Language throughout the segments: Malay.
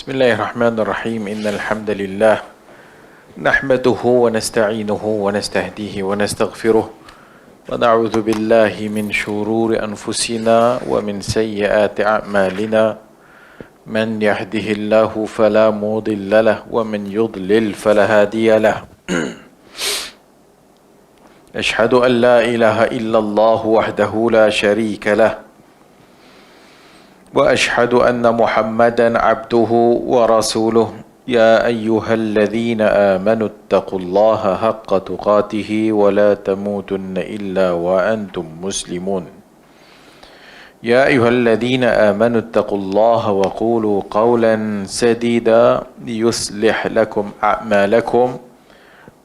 بسم الله الرحمن الرحيم إن الحمد لله نحمده ونستعينه ونستهديه ونستغفره ونعوذ بالله من شرور أنفسنا ومن سيئات أعمالنا من يهده الله فلا مضل له ومن يضلل فلا هادي له أشهد أن لا إله إلا الله وحده لا شريك له وأشهد أن محمدا عبده ورسوله يا أيها الذين آمنوا اتقوا الله حق تقاته ولا تموتن إلا وأنتم مسلمون يا أيها الذين آمنوا اتقوا الله وقولوا قولا سديدا يصلح لكم أعمالكم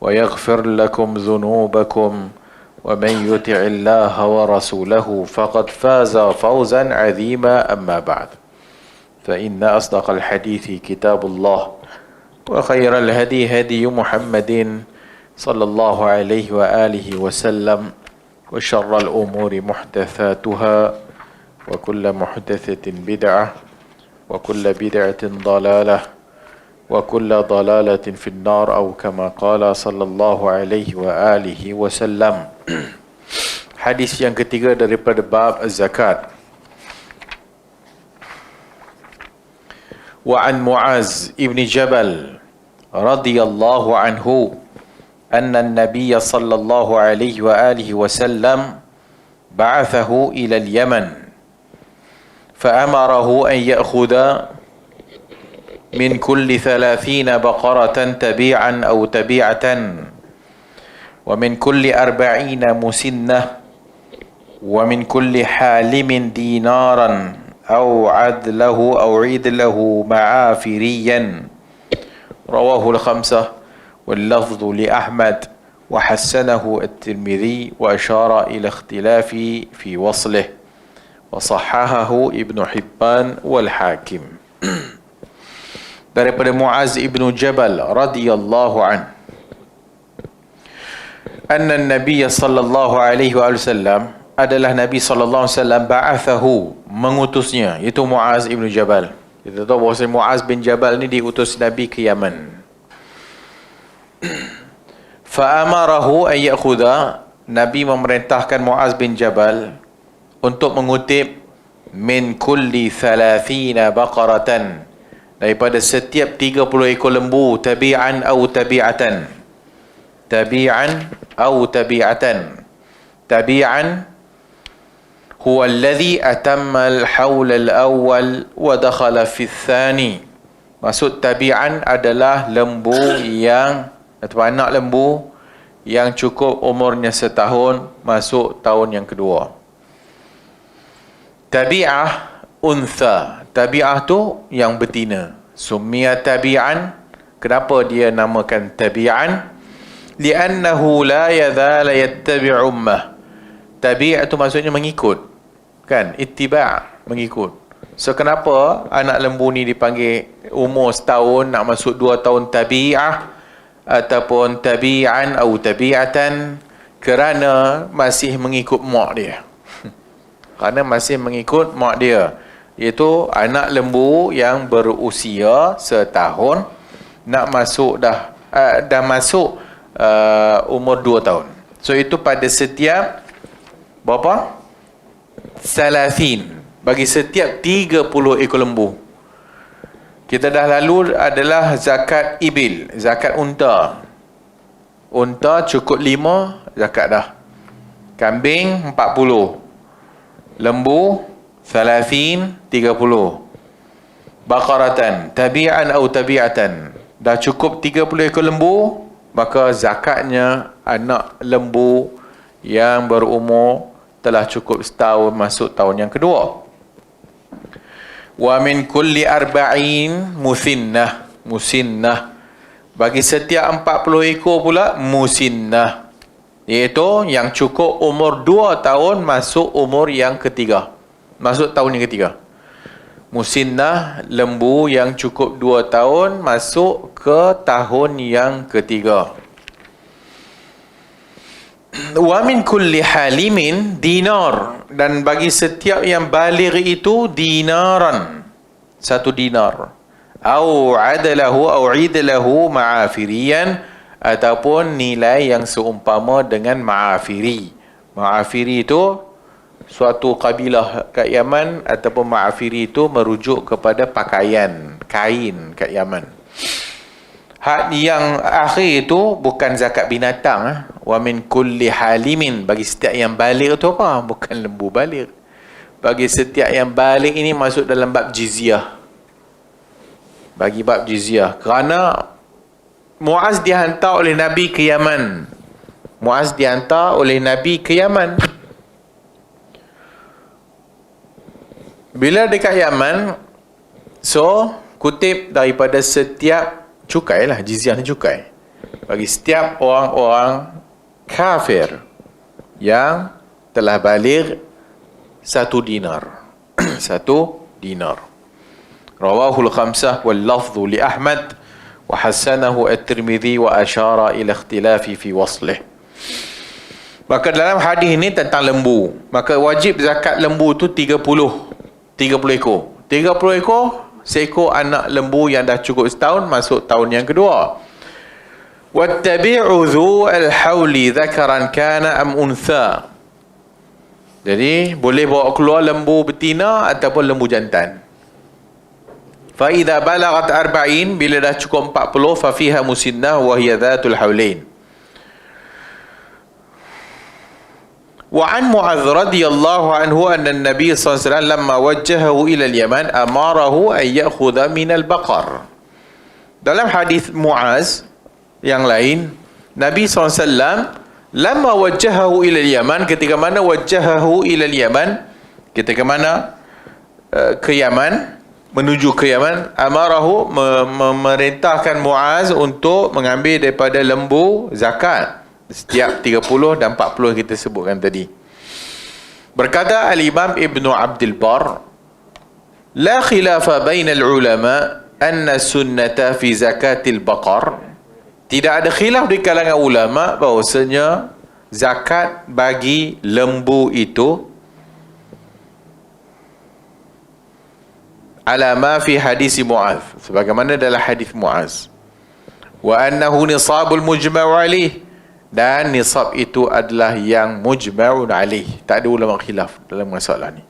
ويغفر لكم ذنوبكم ومن يطع الله ورسوله فقد فاز فوزا عظيما أما بعد فإن أصدق الحديث كتاب الله وخير الهدي هدي محمد صلى الله عليه وآله وسلم وشر الأمور محدثاتها وكل محدثة بدعة وكل بدعة ضلالة وكل ضلالة في النار أو كما قال صلى الله عليه وآله وسلم. Hadis yang ketiga daripada bab zakat. Wa an Muaz ibn Jabal radhiyallahu anhu anna an-nabiy sallallahu alaihi wa alihi wasallam ba'athahu ila al-Yaman fa'amarahu an ya'khudha min kulli 30 baqaratan tabi'an aw tabi'atan ومن كل 40 مسنة ومن كل حالم دينارا أو عدله أو عدله معافريا رواه الخمسة واللفظ لأحمد وحسنه الترمذي وأشار إلى اختلاف في وصله وصححه ابن حبان والحاكم. Daripada Muaz ibn Jabal radhiyallahu anhu, anna Nabi sallallahu alaihi wasallam adalah Nabi sallallahu alaihi wasallam ba'athahu, mengutusnya, itu Muaz ibn Jabal. Kita tahu bahawa Muaz bin Jabal ni diutus Nabi ke Yaman. Fa'amarahu an ya'khudha, Nabi memerintahkan Muaz bin Jabal untuk mengutip min kulli 30 baqaratan, daripada setiap 30 ekor lembu, tabi'an atau tabi'atan. Tabi'an atau tabi'atan. Tabi'an huwa alladhi atamma al-hawl al-awwal wa dakhala fi al-thani. Maksud tabi'an adalah lembu yang, atau anak lembu yang cukup umurnya setahun masuk tahun yang kedua. Tabi'ah untha, tabi'ah tu yang betina. Summiya tabi'an, kenapa dia namakan tabi'an? Li'annahu la yadhala yattabi' ummah. Tabi' itu maksudnya mengikut, kan? Ittiba', mengikut. So kenapa anak lembu ni dipanggil umur setahun nak masuk 2 tahun tabi'ah ataupun tabi'an atau tabi'atan? Kerana masih mengikut mak dia. Kerana masih mengikut mak dia, iaitu anak lembu yang berusia setahun nak masuk dah masuk umur 2 tahun. So itu pada setiap berapa? Salasin, bagi setiap 30 ekor lembu. Kita dah lalu adalah zakat ibil, zakat unta. Unta cukup 5, zakat dah. Kambing 40, lembu salasin 30. Baqaratan tabi'an atau tabi'atan, dah cukup 30 ekor lembu, maka zakatnya anak lembu yang berumur telah cukup setahun masuk tahun yang kedua. Wa min kulli 40 musinnah, musinnah, bagi setiap 40 ekor pula musinnah, iaitu yang cukup umur 2 tahun masuk umur yang ketiga, masuk tahun yang ketiga. Musinnah, lembu yang cukup 2 tahun masuk ke tahun yang ketiga. Wa min kulli halimin dinar, dan bagi setiap yang baligh itu dinaran, 1 dinar. au idlahu ma'afiriyan, ataupun nilai yang seumpama dengan ma'afiri. Ma'afiri itu suatu kabilah kat Yaman, ataupun ma'afiri itu merujuk kepada pakaian, kain kat Yaman. Hak yang akhir itu bukan zakat binatang. Wa min kulli halimin, bagi setiap yang balik itu apa? Bukan lembu balik. Bagi setiap yang balik ini masuk dalam bab jizyah. Bagi bab jizyah. Kerana Muaz dihantar oleh Nabi ke Yaman. Muaz dihantar oleh Nabi ke Yaman. Bila dekat Yaman, so kutip daripada setiap cukai lah, jizyah ni cukai. Bagi setiap orang-orang kafir yang telah balik 1 dinar. 1 dinar. Rawahul khamsah wal lafdhu li Ahmad wa hasanahu at-Tirmidzi wa asyara ila ikhtilafi fi waslih. Maka dalam hadis ini tentang lembu, maka wajib zakat lembu tu 30 ekor. 30 ekor, seekor anak lembu yang dah cukup setahun masuk tahun yang kedua. Wattabi'u dhu al-hawli dhakaran kana am untha. Jadi boleh bawa keluar lembu betina ataupun lembu jantan. Fa idza balagat 40, bila dah cukup 40, fa fiha musinnah wa hiya dhatul hawlain. Wa an Mu'adz radhiyallahu anhu anna an-nabiy sallallahu alaihi wasallam lamma wajjahahu ila al-Yaman amarahu an ya'khudha min al-baqar. Dalam hadis Mu'adz yang lain, Nabi SAW lamma wajjahahu ila al-Yaman, ketika mana wajjahahu ila al-Yaman, ketika mana ke Yaman, menuju ke Yaman, amarahu, memerintahkan Mu'adz untuk mengambil daripada lembu zakat setiap 30 dan 40 kita sebutkan tadi. Berkata Al-Imam Ibnu Abdul Bar, la khilafa bainal ulama anna sunnata fi zakatil baqar. Tidak ada khilaf di kalangan ulama bahawasanya zakat bagi lembu itu ala ma fi hadis Mu'adz, sebagaimana dalam hadis Mu'adz, wa annahu nisabul mujma'u alaih, dan nisab itu adalah yang mujma'un alaih. Tak ada ulama khilaf dalam masalah ni.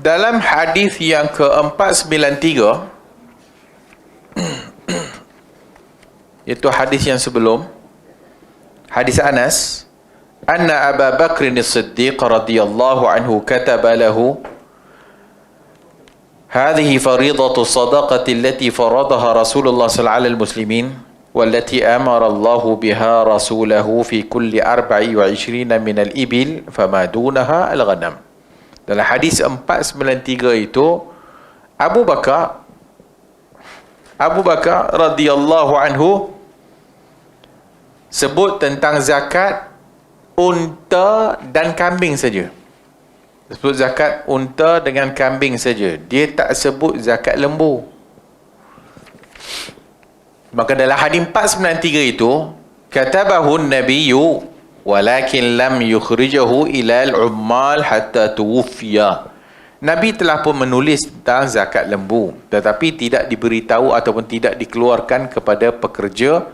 Dalam hadis yang ke-493, iaitu hadis yang sebelum, hadis Anas, anna Abu Bakr as-Siddiq radhiyallahu anhu kataba lahu hadhihi faridatu sadaqati allati faradaha Rasulullah sallallahu alaihi muslimin والتي أمر الله بها رسوله في كل 24 من الإبل فما دونها الغنم. Dalam hadis 493 itu, Abu Bakar radhiyallahu anhu sebut tentang zakat unta dan kambing saja. Sebut zakat unta dengan kambing saja. Dia tak sebut zakat lembu. Maka dalam hadis 493 itu, katabahu an-nabiyyu walakin lam yukhrijahu ila al-ummal hatta tuwfiya. Nabi telah pun menulis tentang zakat lembu, tetapi tidak diberitahu ataupun tidak dikeluarkan kepada pekerja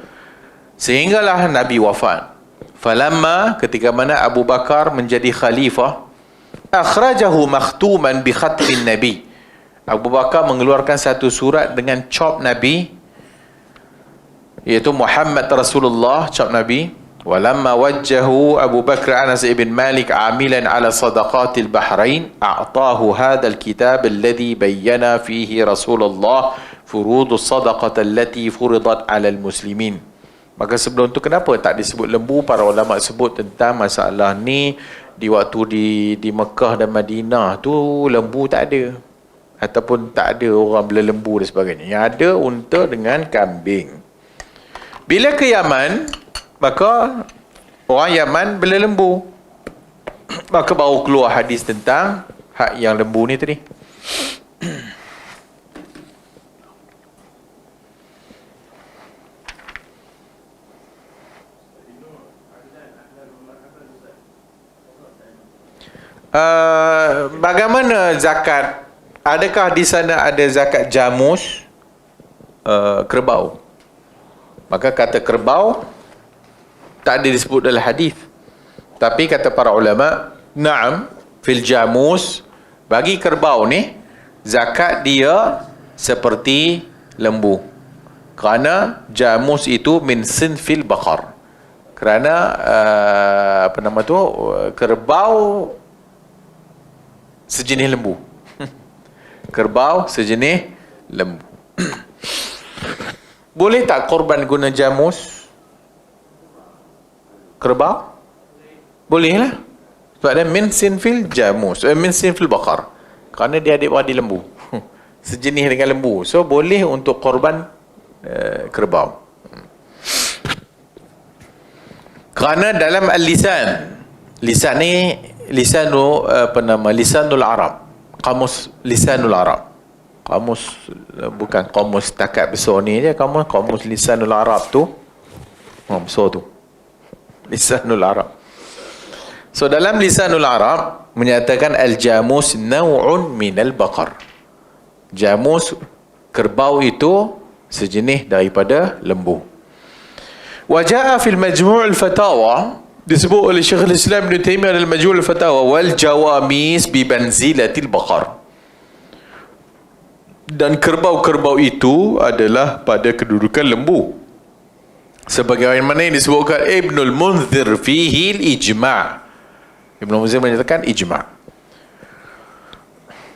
sehinggalah Nabi wafat. Falamma, ketika mana Abu Bakar menjadi khalifah, akhrajahu makhtuman bi khatmin Nabi. Abu Bakar mengeluarkan satu surat dengan cap Nabi, iaitu Muhammad Rasulullah, cap Nabi. Walamma wajjahu Abu Bakr Anas ibn Malik amilan ala sadaqatil Bahrain, a'tahu hadzal kitab alladhi bayyana fihi Rasulullah furudus sadaqah allati furidat ala al-muslimin. Maka sebelum tu kenapa tak disebut lembu? Para ulama sebut tentang masalah ni di waktu di Mekah dan Madinah tu lembu tak ada, ataupun tak ada orang bela lembu dan sebagainya. Yang ada unta dengan kambing. Bila ke Yaman, maka orang Yaman bela lembu. Maka baru keluar hadis tentang hak yang lembu ni tadi. Bagaimana zakat? Adakah di sana ada zakat jamus kerbau? Maka kata kerbau tak ada disebut dalam hadis. Tapi kata para ulama, na'am fil jamus, bagi kerbau ni zakat dia seperti lembu. Kerana jamus itu min sinfil baqar. Kerana kerbau sejenis lembu. Kerbau sejenis lembu. Boleh tak korban guna jamus kerbau? Boleh lah. Sebab dia min sinfil jamus, min sinfil baqar. Kerana dia adik-beradik lembu. Sejenis dengan lembu. So boleh untuk korban kerbau. Kerana dalam al-lisan, lisan ni lisanul Arab, kamus lisanul Arab, kamus bukan kamus takat besar ni je, kamus lisanul Arab tu besar tu, lisanul Arab. So dalam lisanul Arab menyatakan al-jamus naw'un minal baqar. Jamus kerbau itu sejenis daripada lembu. Wa jaa fil majmu' al-fatawa, disebut oleh Syekhul Islam Ibn Taimiyah dalam Majmu' al-Fatawa, wal jawamis bi manzilatil baqar. Dan kerbau-kerbau itu adalah pada kedudukan lembu. Sebagaimana yang disebutkan Ibnul Munzir fihi al-ijma'. Ibnul Munzir menyatakan ijma'.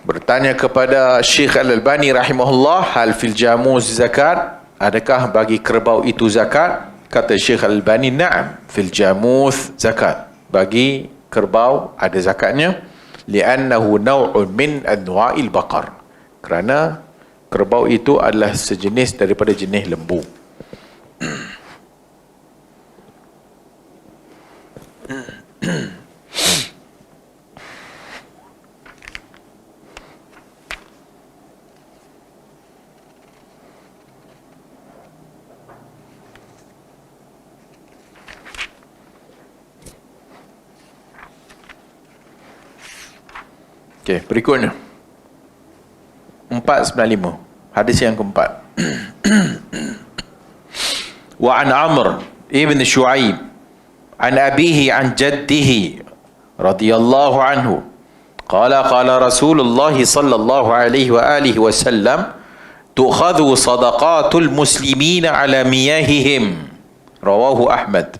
Bertanya kepada Syekh Al-Albani rahimahullah, hal fil jamus zakat? Adakah bagi kerbau itu zakat? Kata Syekh Al-Albani, na'am fil jamuth zakat. Bagi kerbau ada zakatnya. Li'annahu naw'un min anwa'il baqar. Kerana kerbau itu adalah sejenis daripada jenis lembu. Okey, berikutnya 495, hadis yang keempat. Wa an Amr ibn Shu'aib an abihi an jaddihi radhiyallahu anhu qala qala Rasulullah sallallahu alaihi wa alihi wasallam tu'khadhu sadaqatul muslimin ala miyahihim, rawahu Ahmad,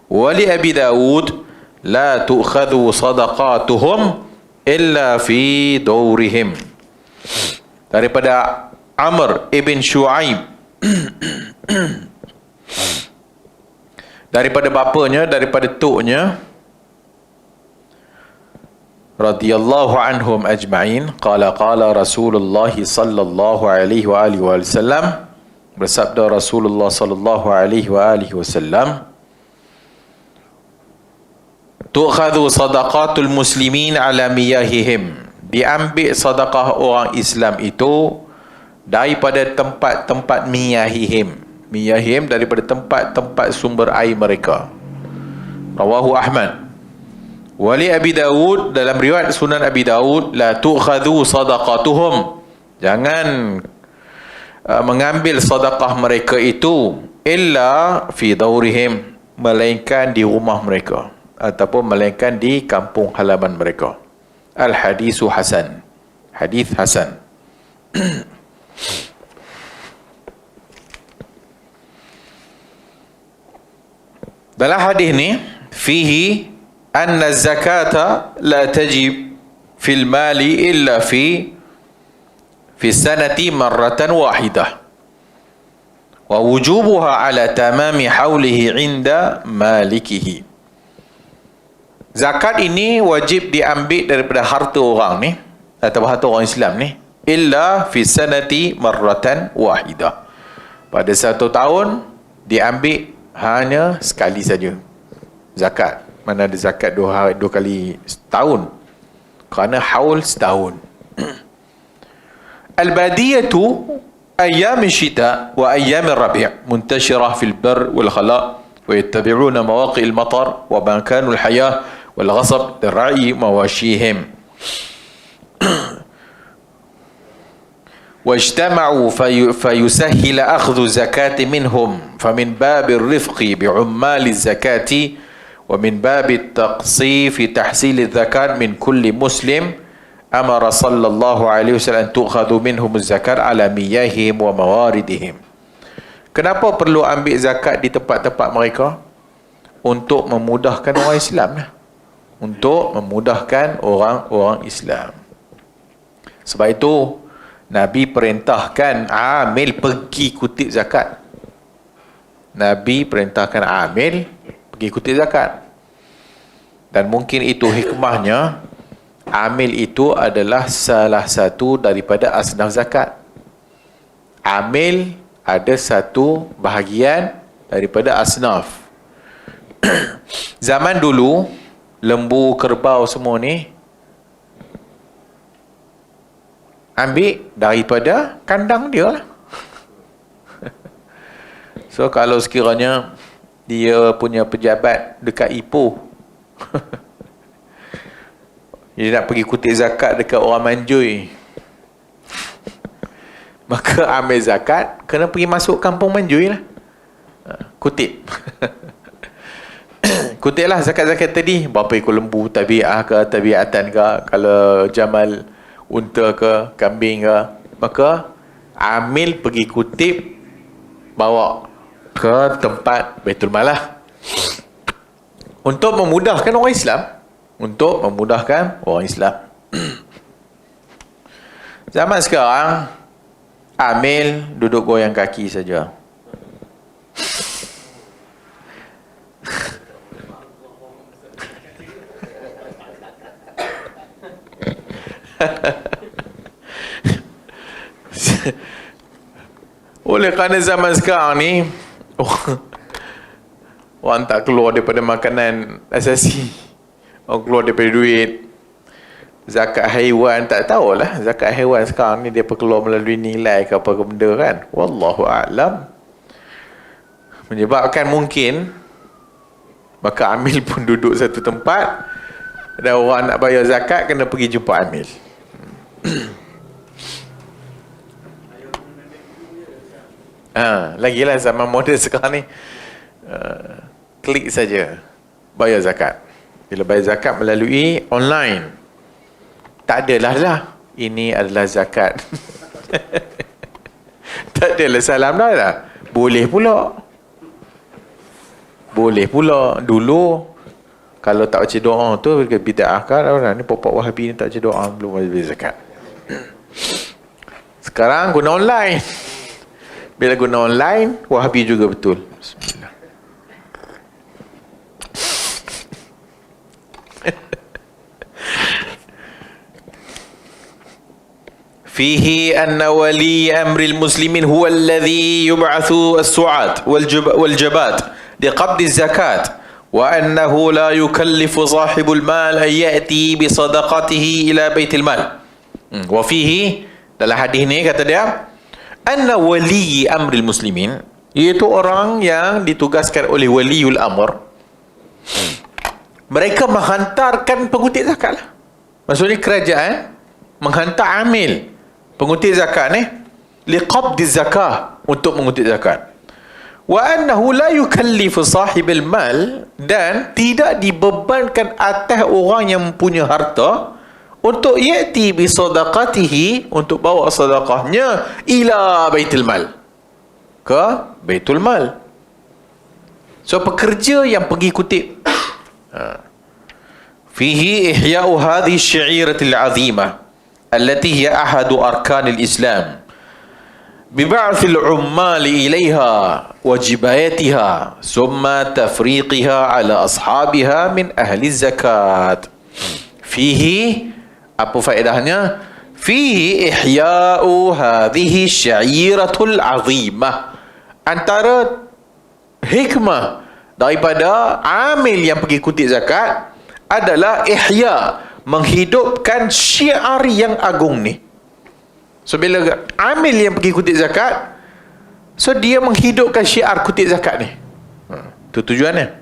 wa li Abi Dawud la tu'khadhu sadaqatuhum illa fi dawrihim. Daripada Amr ibn Shu'aib, daripada bapanya, daripada tuknya, radhiyallahu anhum ajma'in, qala qala Rasulullah sallallahu alaihi wa alihi wasallam, bersabda Rasulullah sallallahu alaihi wa alihi wasallam, tu'khadhu sadaqatul muslimin ala miyahihim, diambil sedekah orang Islam itu daripada tempat-tempat miyahihim. Miyahihim daripada tempat-tempat sumber air mereka. Rawahu Ahmad. Wali Abi Dawud, dalam riwayat Sunan Abi Dawud, la tu'khadhu sadaqatuhum, jangan mengambil sedekah mereka itu illa fi dawrihim, melainkan di rumah mereka, ataupun melainkan di kampung halaman mereka. Al-hadisu hasan, hadis hasan. Dalam hadis ni fihi anna zakata la tajib fil mali illa fi sanati marratan wahidah, wa wujubuha ala tamami haulihi inda malikihi. Zakat ini wajib diambil daripada harta orang ni, atau harta orang Islam ni, illa fi sanati marratan wahidah. Pada satu tahun diambil hanya sekali saja zakat. Mana ada zakat dua kali setahun, kerana haul setahun. Al-badiyatu أيام الشتاء وأيام الربيع منتشرة في البر والخلاء ويتبعون مواقع المطر ومكان الحياة والغصب للرعي مواشيهم واجتمعوا فيسهل أخذ الزكاة منهم فمن باب الرفق بعمال الزكاة ومن باب التقصي في تحصيل الزكاة من كل مسلم أمر صلى الله عليه وسلم تؤخذ منهم الزكاة على مياههم ومواردهم. Kenapa perlu ambil zakat di tempat-tempat mereka? Untuk memudahkan orang Islam. Untuk memudahkan orang-orang Islam. Sebab itu Nabi perintahkan amil pergi kutip zakat. Nabi perintahkan amil pergi kutip zakat. Dan mungkin itu hikmahnya, amil itu adalah salah satu daripada asnaf zakat. Amil ada satu bahagian daripada asnaf. Zaman dulu, lembu, kerbau semua ni ambil daripada kandang dia lah. So kalau sekiranya dia punya pejabat dekat Ipoh, dia nak pergi kutip zakat dekat orang Manjui, maka ambil zakat kena pergi masuk kampung Manjui lah, kutip. Kutiplah zakat-zakat tadi, berapa ekor lembu, tabi'ah ke, tabi'atan ke, kalau jamal, unta ke, kambing ke, maka amil pergi kutip, bawa ke tempat Baitul Mal lah, untuk memudahkan orang Islam. Untuk memudahkan orang Islam. Zaman sekarang, amil duduk goyang kaki saja. Oleh kerana zaman sekarang ni, orang tak keluar daripada makanan asasi, orang keluar daripada duit. Zakat haiwan, tak tahulah zakat haiwan sekarang ni dia keluar melalui nilai ke apa ke benda kan. Wallahu a'lam. Menyebabkan mungkin, maka amil pun duduk satu tempat, dan orang nak bayar zakat kena pergi jumpa amil. Lagilah zaman moden sekarang ni, klik saja bayar zakat. Bila bayar zakat melalui online, tak adalah lah ini adalah zakat. Tak adalah salam dah lah. Boleh pula. Dulu kalau tak baca doa tu bid'ah kan, orang ni pokok Wahabi ni tak baca doa, belum bayar zakat. Sekarang guna online. Bila guna online, Wahabi juga betul. Bismillah. فيه أن ولي أمر المسلمين هو الذي يبعث السعاة والجبات لقبض الزكاة وأنه لا يكلف صاحب المال أن يأتي بصدقته إلى بيت المال. وفيه dalam hadis ni kata dia, anna wali amril muslimin, iaitu orang yang ditugaskan oleh waliul amr, mereka menghantarkan pengutip zakat lah. Maksudnya kerajaan menghantar amil pengutip zakat ni liqabdi zakah, untuk mengutip zakat. Wa annahu la yukallifu sahibil mal, dan tidak dibebankan atas orang yang mempunyai harta untuk yati bi sadaqatihi, untuk bawa sedekahnya ila baitul mal, ke baitul mal. So pekerja yang pergi kutip. Fihi ihya'u hadhihi asy-syi'iratil 'azimah allati hiya ahadu arkanil Islam biba'thil ummali ilaiha wajibayatiha summa tafriqiha ala ashabiha min ahli zakat. Fihi, apa faedahnya? Fihi ihya'u hadhihi syairatul azimah. Antara hikmah daripada amil yang pergi kutip zakat adalah ihya, menghidupkan syiar yang agung ni. So bila amil yang pergi kutip zakat, so dia menghidupkan syiar kutip zakat ni. Itu tujuannya.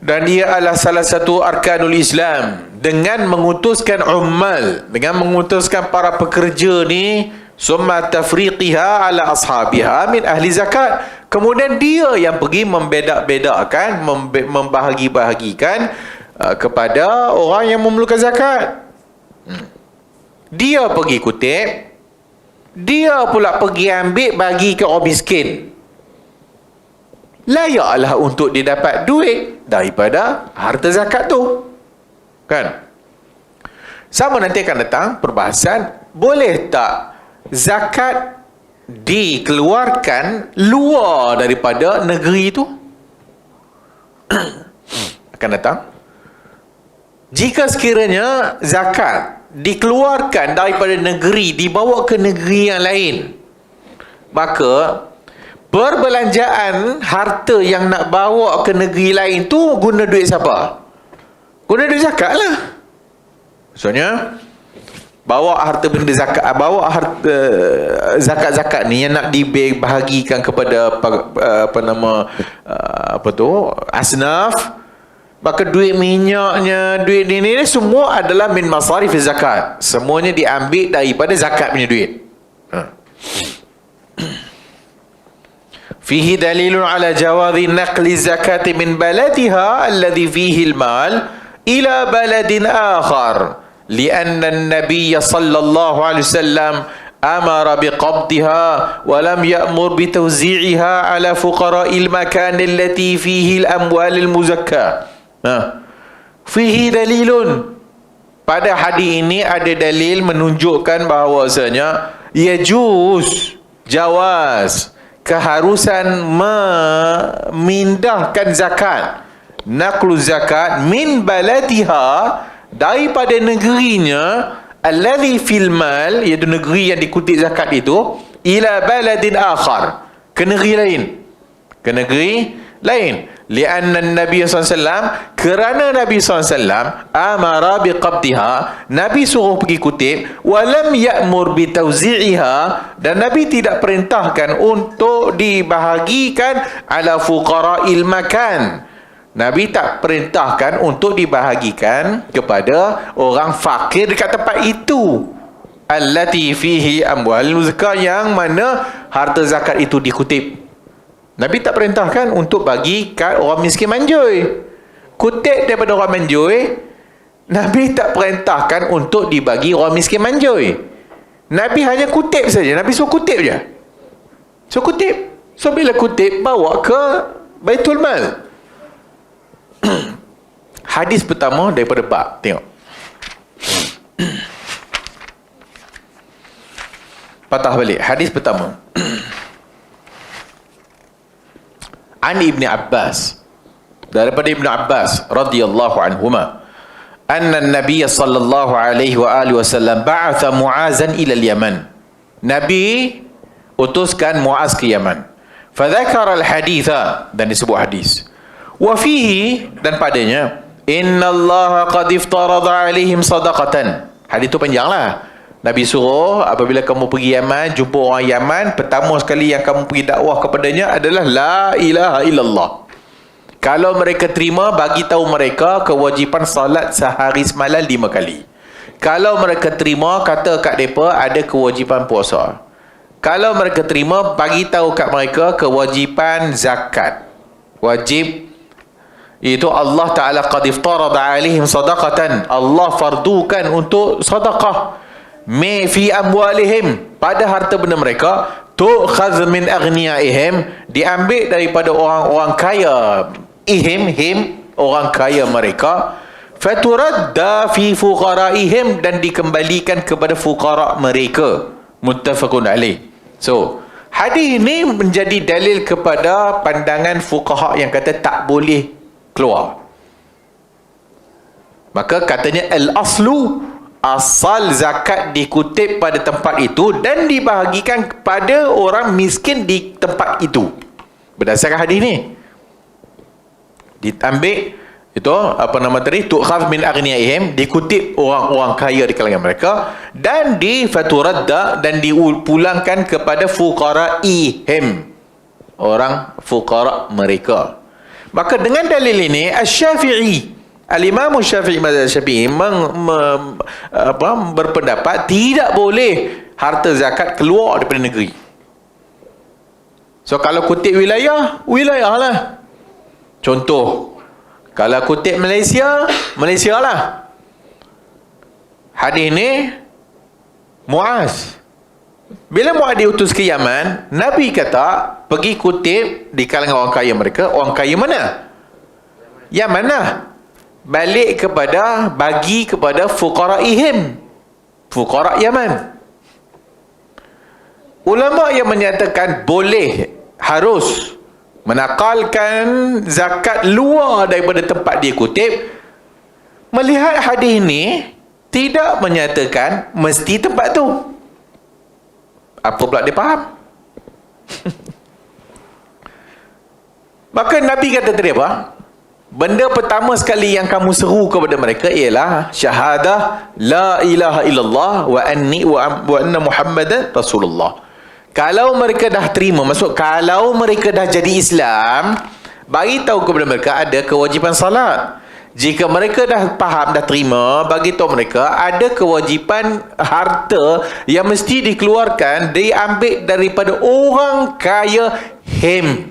Dan dia adalah salah satu arkanul Islam. Dengan mengutuskan ummal, dengan mengutuskan para pekerja ni, summa tafriqiha ala ashabiha min ahli zakat. Kemudian dia yang pergi membedak-bedakkan, membahagi-bahagikan kepada orang yang memerlukan zakat. Dia pergi kutip, dia pula pergi ambil bagi ke orang miskin. Layaklah untuk dia dapat duit daripada harta zakat tu. Kan? Sama nanti akan datang perbahasan, boleh tak zakat dikeluarkan luar daripada negeri itu? Akan datang. Jika sekiranya zakat dikeluarkan daripada negeri, dibawa ke negeri yang lain, maka perbelanjaan harta yang nak bawa ke negeri lain tu guna duit siapa? Guna duit zakat lah. Maksudnya bawa harta benda zakat, bawa harta zakat-zakat ni yang nak dibahagikan kepada asnaf. Maka duit minyaknya, duit ni semua adalah min masarif zakat. Semuanya diambil daripada zakat punya duit. Fihi dalilun ala jawazi naqli zakati min baladiha alladhi fihi al-mal ila baladin akhar. Lianna an-nabiy sallallahu alaihi wasallam amara biqabdiha wa lam ya'mur bitawzi'iha ala fuqara'il makan allati fihi al-amwal al-muzakka. Fihi dalilun, pada hadis ini ada dalil menunjukkan bahawasanya jawaz, keharusan memindahkan zakat, naqlu zakat min baladiha, daripada negerinya, alladhi fil mal, iaitu negeri yang dikutip zakat itu, ila baladin akhar, ke negeri lain, ke negeri lain. Lianna Nabi SAW, kerana Nabi SAW amara biqabdiha, Nabi suruh pergi kutip, walam ya'mur bitawzi'iha, dan Nabi tidak perintahkan untuk dibahagikan ala fuqara'il makan. Nabi tak perintahkan untuk dibahagikan kepada orang fakir dekat tempat itu, allati fihi amwal muzakka, yang mana harta zakat itu dikutip. Nabi tak perintahkan untuk bagi kat orang miskin manjui. Kutip daripada orang manjui, Nabi tak perintahkan untuk dibagi orang miskin manjui. Nabi hanya kutip saja. Nabi suruh kutip je. So kutip. So bila kutip, bawa ke Baitul Mal. Hadis pertama daripada bab. Tengok. Patah balik. Hadis pertama. An Ibn Abbas, daripada Ibn Abbas radhiyallahu anhuma, anna Nabi sallallahu alaihi wa alihi wasallam ba'atha Mu'azan ila al-Yaman. Nabi utuskan Mu'az ke Yaman. Fa dzakara al-haditha, dan disebut hadis. Wa fihi, dan padanya, inna Allah qad iftarada alaihim sadaqatan. Hadis tu panjanglah. Nabi suruh apabila kamu pergi Yaman, jumpa orang Yaman, pertama sekali yang kamu pergi dakwah kepadanya adalah la ilaha illallah. Kalau mereka terima, bagi tahu mereka kewajipan salat sehari semalam 5 kali. Kalau mereka terima, kata kat mereka ada kewajipan puasa. Kalau mereka terima, bagi tahu kat mereka kewajipan zakat. Wajib itu Allah Ta'ala qad iftarada alaihim sadaqatan. Allah fardukan untuk sedekah. Fi amwalihim, pada harta benda mereka, tu'khadh min aghniyaihim, diambil daripada orang-orang kaya, orang kaya mereka, faturadda fi fuqaraihim, dan dikembalikan kepada fuqara mereka. Muttafaqun alaih. So, hadis ini menjadi dalil kepada pandangan fuqaha yang kata tak boleh keluar. Maka katanya al-aslu, asal zakat dikutip pada tempat itu dan dibahagikan kepada orang miskin di tempat itu. Berdasarkan hadis ni. Diambil itu apa nama tadi, tu'khadh min aghniyaihim, dikutip orang-orang kaya di kalangan mereka, dan faturadda, dan dipulangkan kepada fuqaraihim, orang fuqara mereka. Maka dengan dalil ini Asy-Syafi'i, Al-Imam Syafi'i mazhab Syafi'i berpendapat tidak boleh harta zakat keluar daripada negeri. So kalau kutip wilayah lah. Contoh, kalau kutip Malaysia, Malaysia lah. Hadis ni Muaz. Bila Muaz diutus ke Yaman, Nabi kata pergi kutip di kalangan orang kaya mereka. Orang kaya mana? Yaman lah. Balik kepada, bagi kepada fuqaraihim, fuqara Yaman. Ulama yang menyatakan boleh, harus menakalkan zakat luar daripada tempat dia kutip, melihat hadis ni tidak menyatakan mesti tempat tu. Apa pula dia faham? Maka Nabi kata tadi apa? Benda pertama sekali yang kamu seru kepada mereka ialah syahadah la ilaha illallah wa anna Muhammadan Rasulullah. Kalau mereka dah terima, maksud kalau mereka dah jadi Islam, bagi tahu kepada mereka ada kewajipan salat. Jika mereka dah faham, dah terima, bagi tahu mereka ada kewajipan harta yang mesti dikeluarkan, diambil daripada orang kaya Hem.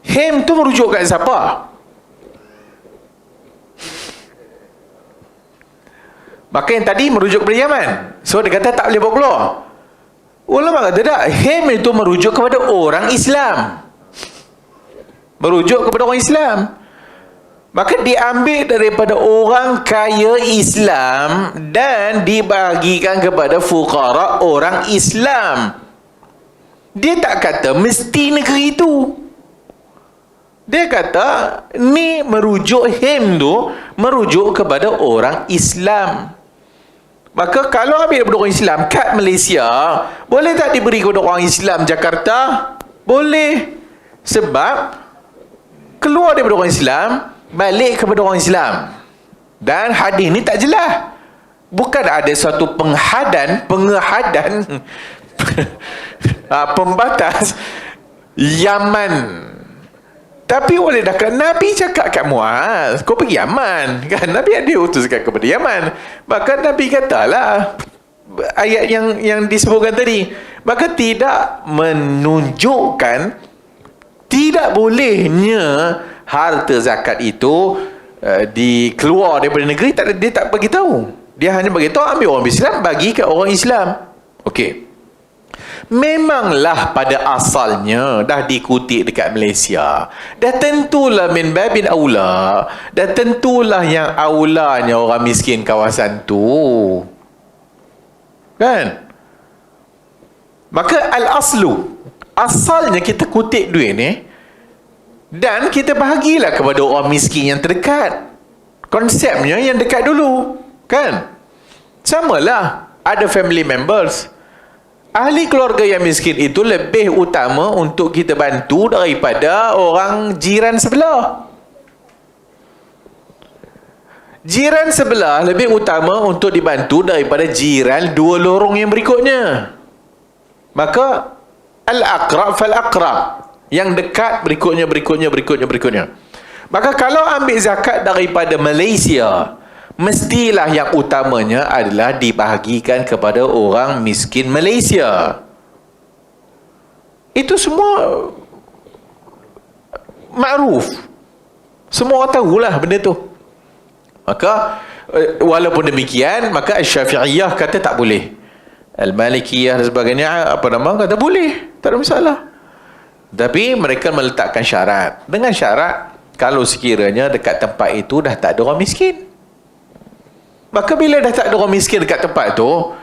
Hem tu merujuk kat siapa? Maka yang tadi merujuk kepada Yaman. So dia kata tak boleh bawa keluar. Ulama kata tak, Hem itu merujuk kepada orang Islam. Merujuk kepada orang Islam. Maka diambil daripada orang kaya Islam dan dibagikan kepada fuqara orang Islam. Dia tak kata mesti negeri itu. Dia kata ni merujuk, Hem tu merujuk kepada orang Islam. Maka kalau ambil daripada orang Islam kat Malaysia, boleh tak diberi kepada orang Islam Jakarta? Boleh. Sebab keluar daripada orang Islam, balik kepada orang Islam. Dan hadis ni tak jelas. Bukan ada satu pengehadan pembatas Yaman. Tapi boleh dah, Nabi cakap kat Muaz, kau pergi Yaman kan? Nabi ada utuskan kepada Yaman. Maka Nabi katalah ayat yang disebutkan tadi. Maka tidak menunjukkan tidak bolehnya harta zakat itu dikeluar daripada negeri. Dia tak bagi tahu. Dia hanya bagi tahu ambil orang Islam, bagi kat orang Islam. Okey. Memanglah pada asalnya dah dikutip dekat Malaysia. Dah tentulah min babin aula. Dah tentulah yang aulanya orang miskin kawasan tu. Kan? Maka al-aslu, asalnya kita kutip duit ni dan kita bahagilah kepada orang miskin yang terdekat. Konsepnya yang dekat dulu. Kan? Samalah. Ada family members. Ahli keluarga yang miskin itu lebih utama untuk kita bantu daripada orang jiran sebelah. Jiran sebelah lebih utama untuk dibantu daripada jiran dua lorong yang berikutnya. Maka al-aqrab fal-aqrab. Yang dekat berikutnya. Maka kalau ambil zakat daripada Malaysia, mestilah yang utamanya adalah dibahagikan kepada orang miskin Malaysia. Itu semua makruf. Semua orang tahulah benda tu. Maka walaupun demikian, maka Asy-Syafi'iyah kata tak boleh. Al-Malikiyah dan sebagainya kata boleh, tak ada masalah. Tapi mereka meletakkan syarat. Dengan syarat kalau sekiranya dekat tempat itu dah tak ada orang miskin. Maka bila dah tak ada orang miskin dekat tempat tu,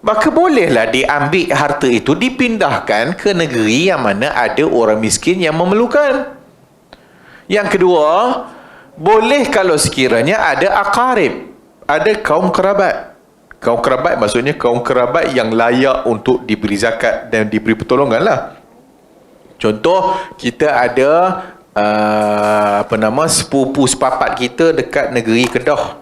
maka bolehlah diambil harta itu dipindahkan ke negeri yang mana ada orang miskin yang memerlukan. Yang kedua, boleh kalau sekiranya ada aqarib, ada kaum kerabat. Kaum kerabat maksudnya kaum kerabat yang layak untuk diberi zakat dan diberi pertolongan lah. Contoh, kita ada sepupu sepapat kita dekat negeri Kedah.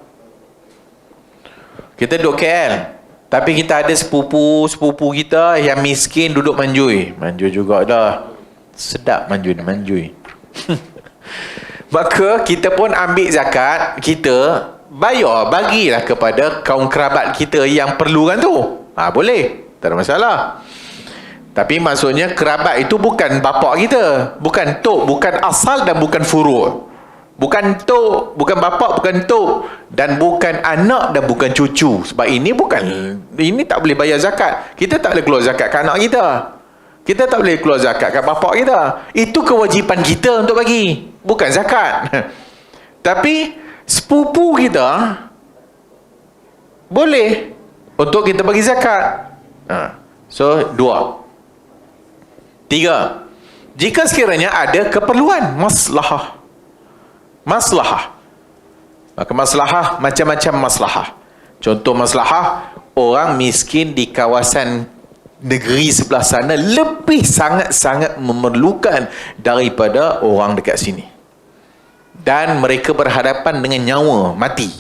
Kita duduk KL, tapi kita ada sepupu kita yang miskin duduk Manjui. Manjui juga dah. Sedap Manjui. Maka kita pun ambil zakat, kita bayar, bagilah kepada kaum kerabat kita yang perlukan tu. Boleh, tak ada masalah. Tapi maksudnya kerabat itu bukan bapa kita, bukan tok, bukan asal dan bukan furu'. Bukan tok, bukan bapa, bukan tok, dan bukan anak dan bukan cucu. Sebab ini tak boleh bayar zakat. Kita tak boleh keluar zakat ke anak kita. Kita tak boleh keluar zakat kat bapak kita. Itu kewajipan kita untuk bagi, bukan zakat. Tapi sepupu kita boleh untuk kita bagi zakat. So, 2. 3. Jika sekiranya ada keperluan maslahah. Maka maslahah macam-macam maslahah. Contoh maslahah, orang miskin di kawasan negeri sebelah sana lebih sangat-sangat memerlukan daripada orang dekat sini. Dan mereka berhadapan dengan nyawa mati.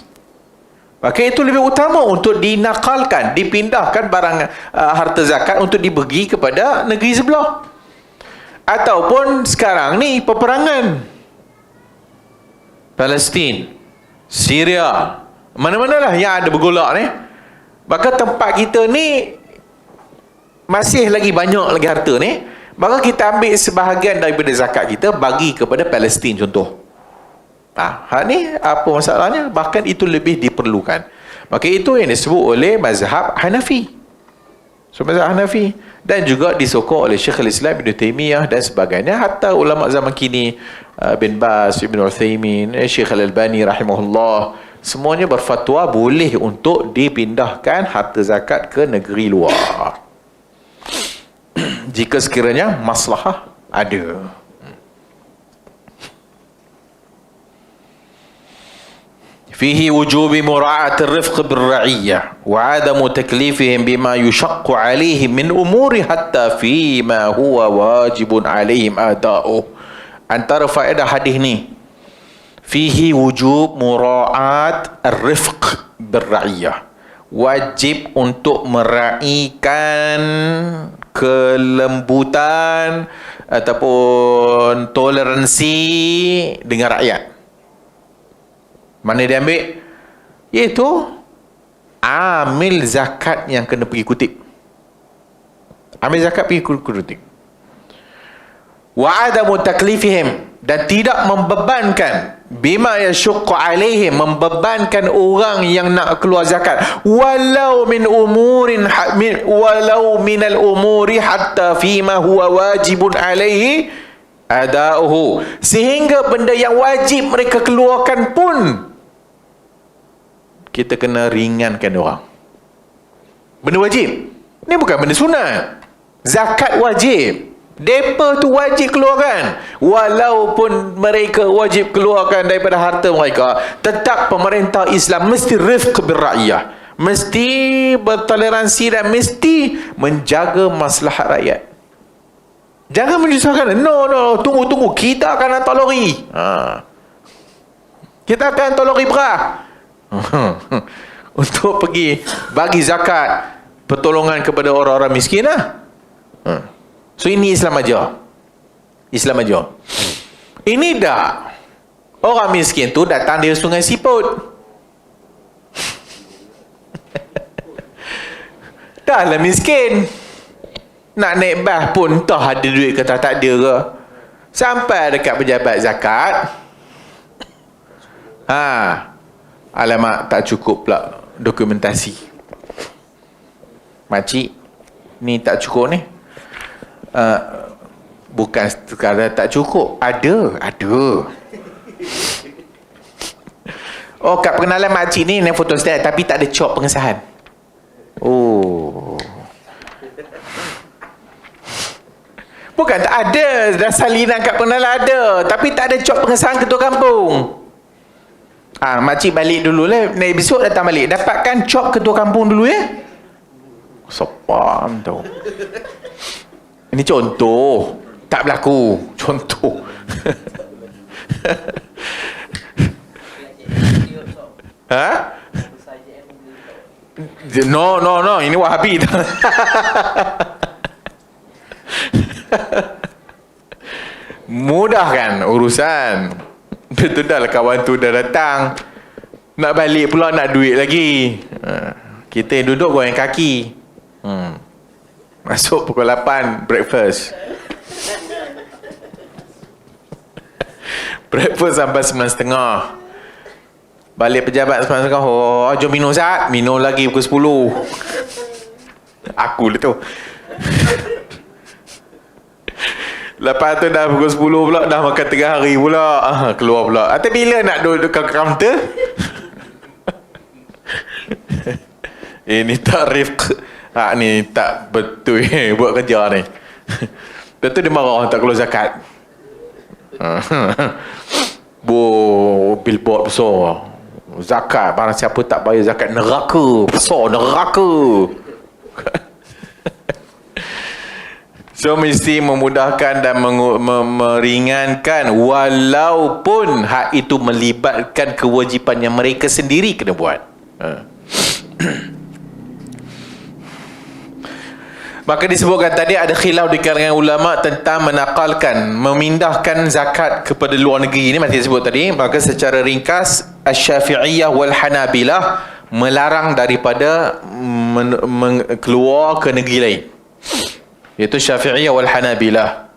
Maka itu lebih utama untuk dinakalkan, dipindahkan barang harta zakat untuk dibagi kepada negeri sebelah. Ataupun sekarang ni peperangan. Palestin, Syria, mana-manalah yang ada bergolak ni. Maka tempat kita ni masih lagi banyak lagi harta ni. Maka kita ambil sebahagian daripada zakat kita bagi kepada Palestin contoh. Hal ni apa masalahnya? Bahkan itu lebih diperlukan. Maka itu yang disebut oleh mazhab Hanafi. So mazhab Hanafi, dan juga disokong oleh Syekhul Islam Ibn Taymiyah dan sebagainya. Hatta ulama zaman kini, bin Baz, Ibn Uthaymin, Syekh Al-Albani rahimahullah, semuanya berfatwa boleh untuk dipindahkan harta zakat ke negeri luar jika sekiranya maslahah ada. فيه وجوب مراعاة الرفق بالرعية وعدم تكليفهم بما يشق عليهم من أمور حتى فيما هو واجب عليهم أداؤه. Antara faedah hadis ni, fihi wujub muraat ar-rifq bir-ra'iyah, wajib untuk meraihkan kelembutan ataupun toleransi dengan rakyat. Mana dia ambil? Iaitu amil zakat yang kena pergi kutip. Amil zakat pergi kutip. Wa adamu taklifihim, dan tidak membebankan, bima yashuqqu alaihim, membebankan orang yang nak keluar zakat, walau min al umuri hatta fima huwa wajibun alaihi adauhu, sehingga benda yang wajib mereka keluarkan pun kita kena ringankan orang. Benda wajib ni bukan benda sunat. Zakat wajib, depa tu wajib keluarkan. Walaupun mereka wajib keluarkan daripada harta mereka, tetap pemerintah Islam mesti rifq bir-ra'iyah, mesti bertoleransi dan mesti menjaga maslahat rakyat. Jangan menyusahkan. No, tunggu, kita akan hantar lori. Kita akan hantar lori beras untuk pergi bagi zakat, pertolongan kepada orang-orang miskin lah. So ini Islam aja. Ini dah orang miskin tu datang dari Sungai Siput. Dah lah miskin, nak naik bas pun entah ada duit ke tak ada ke. Sampai dekat pejabat zakat, alamak, tak cukup pula dokumentasi. Makcik, ni tak cukup ni. Bukan sekadar tak cukup, ada. Oh, kat pengenalan makcik ni foto stat tapi tak ada cop pengesahan. Oh, Bukan tak ada, dah salinan kat pengenalan ada, tapi tak ada cop pengesahan ketua kampung. Makcik balik dulu lah, besok datang balik, dapatkan cop ketua kampung dulu ya. Sepam tu. Ini contoh, tak berlaku. Contoh. No, ini Wahabi. Mudah kan urusan. Betul dah lah, kawan tu dah datang, nak balik pula nak duit lagi. Kita yang duduk goyang kaki. Masuk pukul 8 breakfast. Breakfast sampai 9.30. Balik pejabat 9.30. Jom minum Zat. Minum lagi pukul 10. Aku lah tu. Lepas tu dah pukul 10 pula, dah makan tengah hari pula. Keluar pula. Atau bila nak duduk kat kaunter? Ini tarif. Ni tak betul buat kerja ni. Lepas tu dia marah tak keluar zakat. Billboard besar. Zakat, barang siapa tak bayar zakat neraka. Besar neraka. So mesti memudahkan dan meringankan, walaupun hak itu melibatkan kewajipan yang mereka sendiri kena buat. Maka disebutkan tadi ada khilaf di kalangan ulama tentang menakalkan, memindahkan zakat kepada luar negeri. Ini masih disebut tadi. Maka secara ringkas, Asy-Syafi'iyah wal Hanabilah melarang daripada keluar ke negeri lain, iaitu Syafi'iyah wal Hanabilah.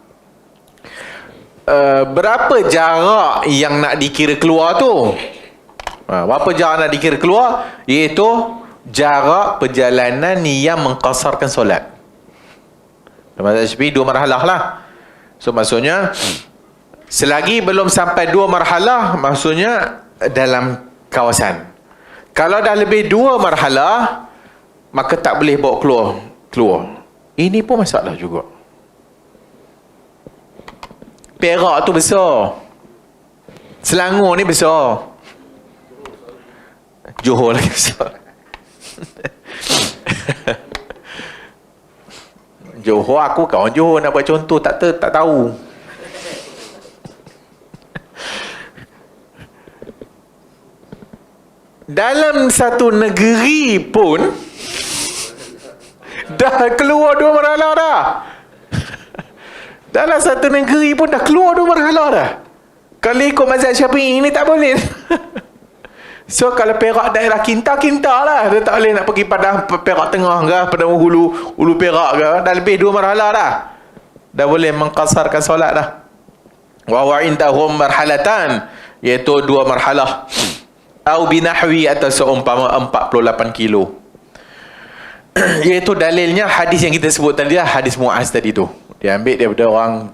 Berapa jarak yang nak dikira keluar tu? Berapa jarak nak dikira keluar? Iaitu jarak perjalanan yang mengqasarkan solat. Mazhab Syafi'i 2 marhalah lah. So maksudnya selagi belum sampai 2 marhalah, maksudnya dalam kawasan. Kalau dah lebih 2 marhalah, maka tak boleh bawa keluar. Ini pun masalah juga. Perak tu besar, Selangor ni besar, Johor lagi besar. Johor, aku kawan Johor, nak buat contoh tak tahu. Dalam satu negeri pun dah keluar 2 marhalah dah. Dalam satu negeri pun dah keluar 2 marhalah dah. Kalau ikut mazhab Syafi'i ini tak boleh. So kalau Perak daerah kinta lah, dia tak boleh nak pergi Padang Perak Tengah ke, Padang Hulu Perak ke. Dah lebih 2 marhalah dah. Dah boleh mengqasarkan solat dah. Wa huwa indahum marhalatan, iaitu 2 marhalah. Au binahwi, atau seumpama 48 kilo. Iaitu dalilnya hadis yang kita sebut tadi lah, hadis Muaz tadi tu. Dia ambil daripada orang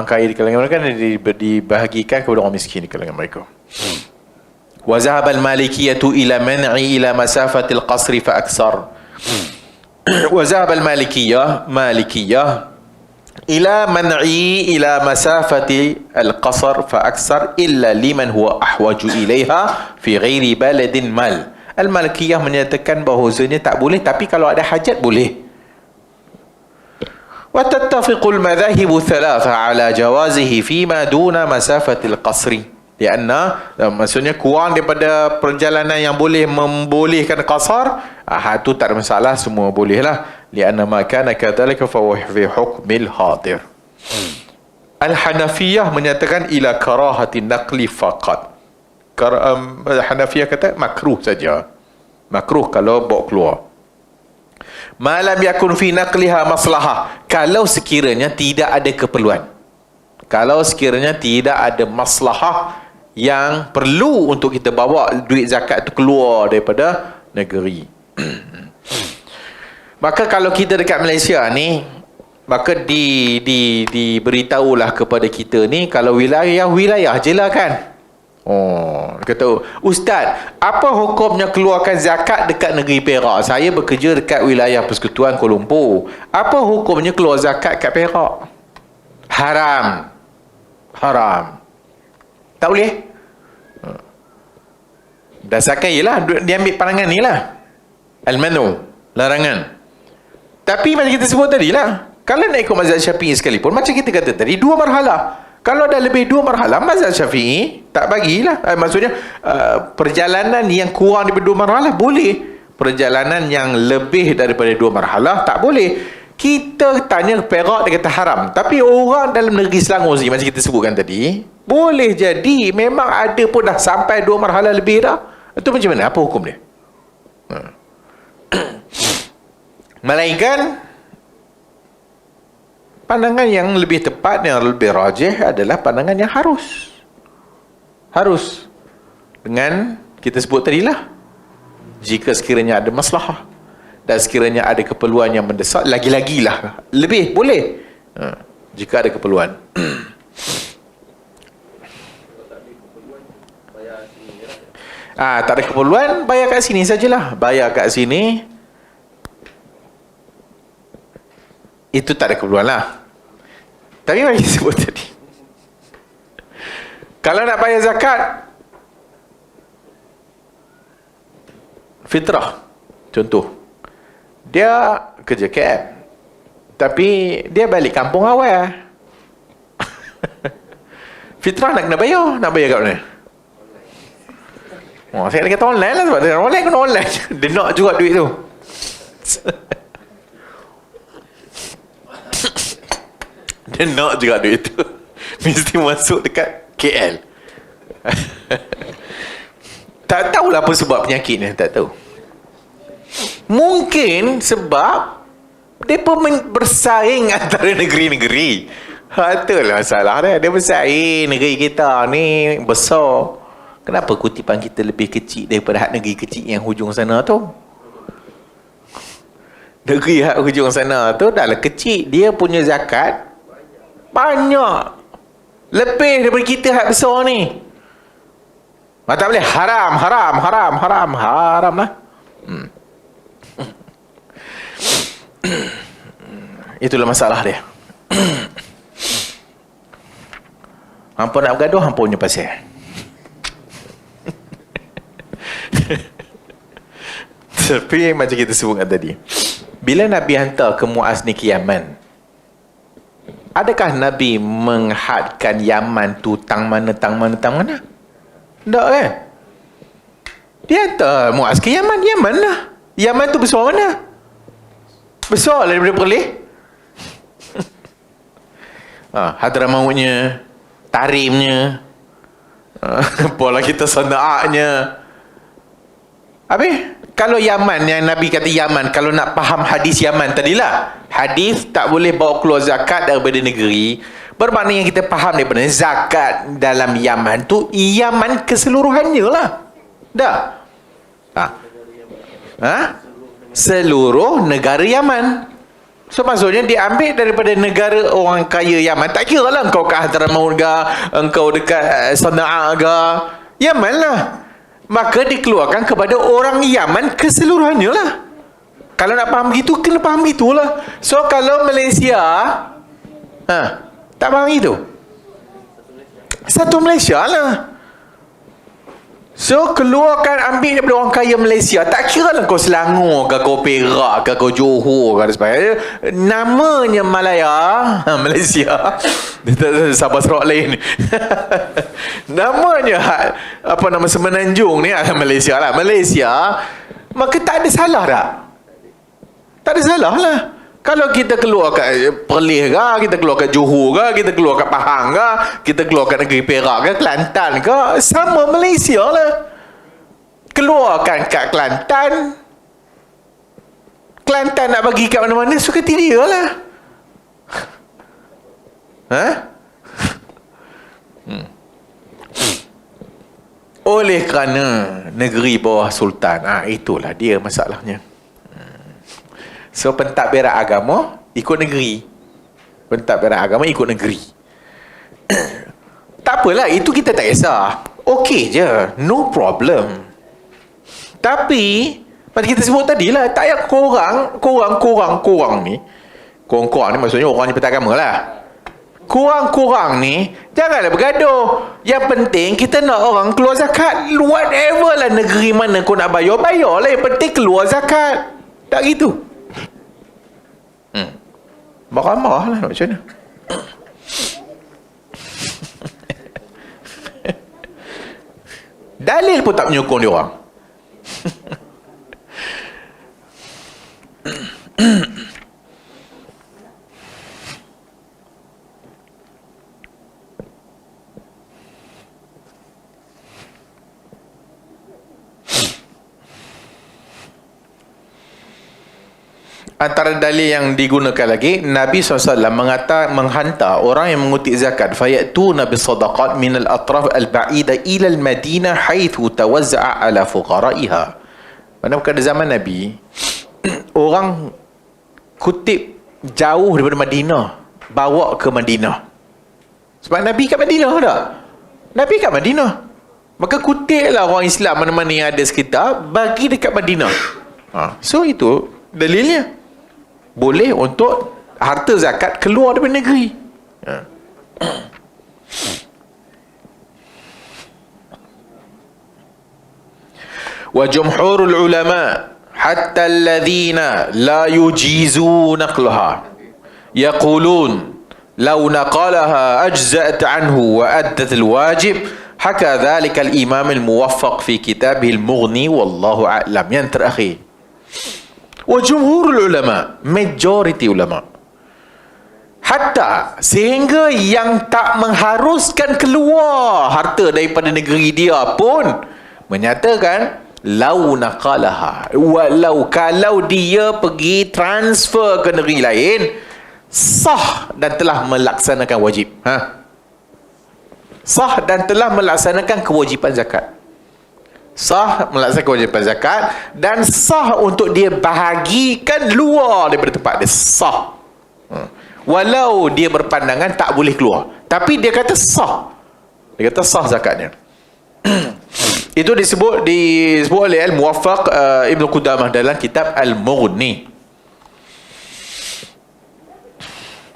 kaya di kalangan mereka dan dibahagikan kepada orang miskin di kalangan mereka. Wa zahaba al-malikiyatu ila man'i ila masafatil qasri fa aksar. Wa zahaba al-malikiyah ila man'i ila masafati al-qasr fa aksar illa liman huwa ahwaju ilaiha fi ghairi baladin mal. Al-Malikiyah menyatakan bahawasanya tak boleh, tapi kalau ada hajat boleh. Wa tattafiqul madhahibu thalatha ala jawazihi fima duna masafatil qasri. Lianna, maksudnya kurang daripada perjalanan yang boleh membolehkan qasar, itu tak ada masalah, semua boleh lah. Lianna ma kana kadhalika fa huwa fi hukmil hadir. Al-Hanafiyah menyatakan ila karahatin naqli faqat. Hanafiyah kata makruh saja. Makruh kalau bawa keluar. Malam yakun fi naqliha maslahah, kalau sekiranya tidak ada keperluan. Kalau sekiranya tidak ada maslahah yang perlu untuk kita bawa duit zakat itu keluar daripada negeri. Maka kalau kita dekat Malaysia ni, maka diberitahulah kepada kita ni, kalau wilayah je lah kan. Kata, Ustaz, apa hukumnya keluarkan zakat dekat negeri Perak? Saya bekerja dekat wilayah Persekutuan Kuala Lumpur. Apa hukumnya keluar zakat kat Perak? haram. Haram. Tak boleh. Berdasarkan ialah dia ambil pandangan ni lah. Al-manu, larangan. Tapi macam kita sebut tadi lah, kalau nak ikut mazhab Syafi'i sekalipun, macam kita kata tadi, 2 marhalah. Kalau dah lebih 2 marhalah, mazhab Syafi'i tak bagilah. Maksudnya perjalanan yang kurang daripada 2 marhalah boleh. Perjalanan yang lebih daripada 2 marhalah tak boleh. Kita tanya Perak, dia kata haram. Tapi orang dalam negeri Selangor sendiri, macam kita sebutkan tadi, boleh jadi memang ada pun dah sampai 2 marhalah lebih dah. Itu macam mana? Apa hukum dia? Melainkan pandangan yang lebih tepat, yang lebih rajih adalah pandangan yang harus dengan kita sebut tadilah, jika sekiranya ada maslahah dan sekiranya ada keperluan yang mendesak, lagi-lagilah lebih boleh, jika ada keperluan. Tak ada keperluan, bayar kat sini sajalah. Bayar kat sini, itu tak ada keperluan lah. Tapi macam kita sebut tadi, kalau nak bayar zakat fitrah, contoh, dia kerja KL tapi dia balik kampung awal, fitrah nak kena bayar. Nak bayar kat mana? Saya nak kata online lah, sebab online kena online. Dia nak juga duit tu. Dia nak juga duit tu. Mesti masuk dekat KL. Tak tahulah apa sebab penyakit ni, tak tahu. Mungkin sebab mereka bersaing antara negeri-negeri. Itulah masalah dia. Dia bersaing, negeri kita ni besar. Kenapa kutipan kita lebih kecil daripada hak negeri kecil yang hujung sana tu? Negeri hak hujung sana tu dah lah kecil, dia punya zakat banyak, lebih daripada kita hak besar ni. Tak boleh. Haram lah. Itulah masalah dia. Hampa nak bergaduh, hampa punya pasal. Tapi macam kita sebutkan tadi, bila Nabi hantar ke Muaz ni ke Yaman, adakah Nabi menghadkan Yaman tu tang mana? Tak kan? Dia hantar Muaz ke Yaman. Yaman lah. Yaman tu besar mana? Besar lah daripada Perlis. Hadramautnya, Tarimnya, pola kita Sana'anya. Habis, kalau Yaman, yang Nabi kata Yaman, kalau nak faham hadis Yaman tadilah, hadis tak boleh bawa keluar zakat daripada negeri, bermakna yang kita faham daripada zakat dalam Yaman tu, Yaman keseluruhannya lah. Dah. Seluruh negara Yaman. So maksudnya diambil daripada negara orang kaya Yaman. Tak kira lah engkau kat Hadramaut ke, engkau dekat Sana'a ke, Yaman lah. Maka dikeluarkan kepada orang Yaman keseluruhannya lah. Kalau nak faham begitu, kena faham begitulah. So kalau Malaysia tak faham itu, satu Malaysia lah. So keluarkan, ambil daripada orang kaya Malaysia. Tak kira lah kau Selangor ke, kau Perak ke, kau Johor ke, dan sebagainya. Namanya Malaya, Malaysia. Sabah Sarawak lain. Namanya apa nama Semenanjung ni, Malaysia lah. Malaysia. Maka tak ada salah tak? Tak ada salah lah. Kalau kita keluar kat Perlis ke, kita keluar kat Johor ke, kita keluar kat Pahang ke, kita keluar kat negeri Perak ke, Kelantan ke, sama Malaysia lah. Keluarkan kat Kelantan, Kelantan nak bagi kat mana-mana, suka dia lah. Oleh kerana negeri bawah sultan, itulah dia masalahnya. So pentadbiran agama ikut negeri. Pentadbiran agama ikut negeri. Tak apalah, itu kita tak kisah. Okey je, no problem. Tapi macam kita sebut tadi lah, tak payah korang ni. Korang ni maksudnya orang ni pentagama lah. kurang-kurang ni janganlah bergaduh. Yang penting kita nak orang keluar zakat. Whatever lah negeri mana kau nak bayar, bayarlah. Yang penting keluar zakat. Tak gitu. Marah-marah lah nak macam mana. Dalil pun tak menyokong dia orang. Antara dalil yang digunakan lagi, Nabi SAW menghantar orang yang mengutip zakat, fayatuna bisadaqat min al-atraf al-ba'ida ila al-Madinah haitsu tawazza'a ala fuqara'iha. Pada zaman Nabi, orang kutip jauh daripada Madinah bawa ke Madinah. Sebab Nabi kat Madinah tak? Nabi kat Madinah. Maka kutiplah orang Islam mana-mana yang ada sekitar, bagi dekat Madinah. So itu dalilnya. Boleh untuk harta zakat keluar daripada negeri. Wa jumhurul ulama hatta alladhina la yujizu naqlaha yaqulun law naqalaha ajza'at anhu wa addat alwajib. Haka dhalika al-imam al-muwaffaq fi kitabih al-mughni wallahu a'lam. Yang terakhir, wa jumhurul ulama, majority ulama, hatta sehingga yang tak mengharuskan keluar harta daripada negeri dia pun menyatakan lau naqalaha, walau kalau dia pergi transfer ke negeri lain, sah dan telah melaksanakan wajib. Sah dan telah melaksanakan kewajipan zakat. Sah melaksanakan kewajipan zakat, dan sah untuk dia bahagikan luar daripada tempat dia. Sah. Walau dia berpandangan tak boleh keluar, tapi dia kata sah. Dia kata sah zakatnya. Itu disebut oleh Al-Muwaffaq Ibn Qudamah dalam kitab Al-Mughni.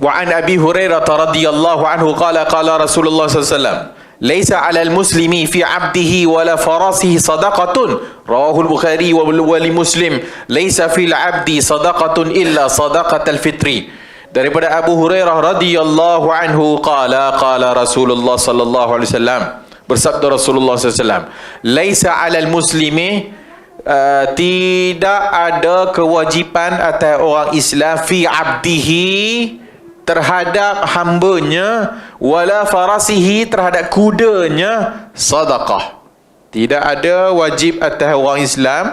Wa an Abi Hurairah radhiyallahu anhu qala qala Rasulullah sallallahu alaihi wasallam, laisa 'alal muslimi fi 'abdihi wala farasihi sadaqatun. Rawahul Bukhari wa li Muslim. Laisa fil 'abdi sadaqatun illa sadaqatal fitri. Daripada Abu Hurairah radhiyallahu anhu qala qala Rasulullah sallallahu alaihi wasallam, bersabda Rasulullah sallallahu alaihi wasallam, laisa 'alal muslimi, tidak ada kewajipan atas orang Islam, fi 'abdihi, terhadap hambanya, wala farasihi, terhadap kudanya, sadaqah. Tidak ada wajib atas orang Islam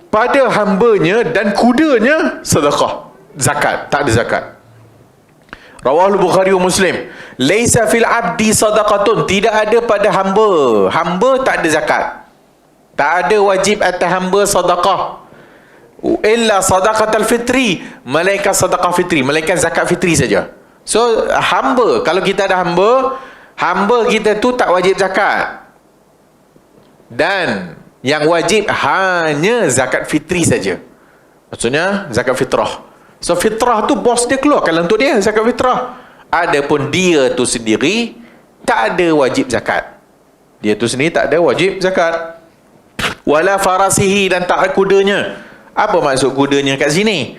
pada hambanya dan kudanya sedekah, zakat. Tak ada zakat. Rawahul Bukhari wa Muslim. Laisa fil abdi sadaqatun, tidak ada pada hamba. Hamba tak ada zakat. Tak ada wajib atas hamba sedekah. Illa sadaqatal fitri, melainkan sedekah fitri, melainkan zakat fitri saja. So hamba, kalau kita ada hamba kita tu tak wajib zakat, dan yang wajib hanya zakat fitri saja. Maksudnya zakat fitrah. So fitrah tu bos dia keluarkan untuk dia zakat fitrah. Adapun dia tu sendiri tak ada wajib zakat. Dia tu sendiri tak ada wajib zakat. Wala farasihi, dan tak ada kudanya. Apa maksud kudanya kat sini?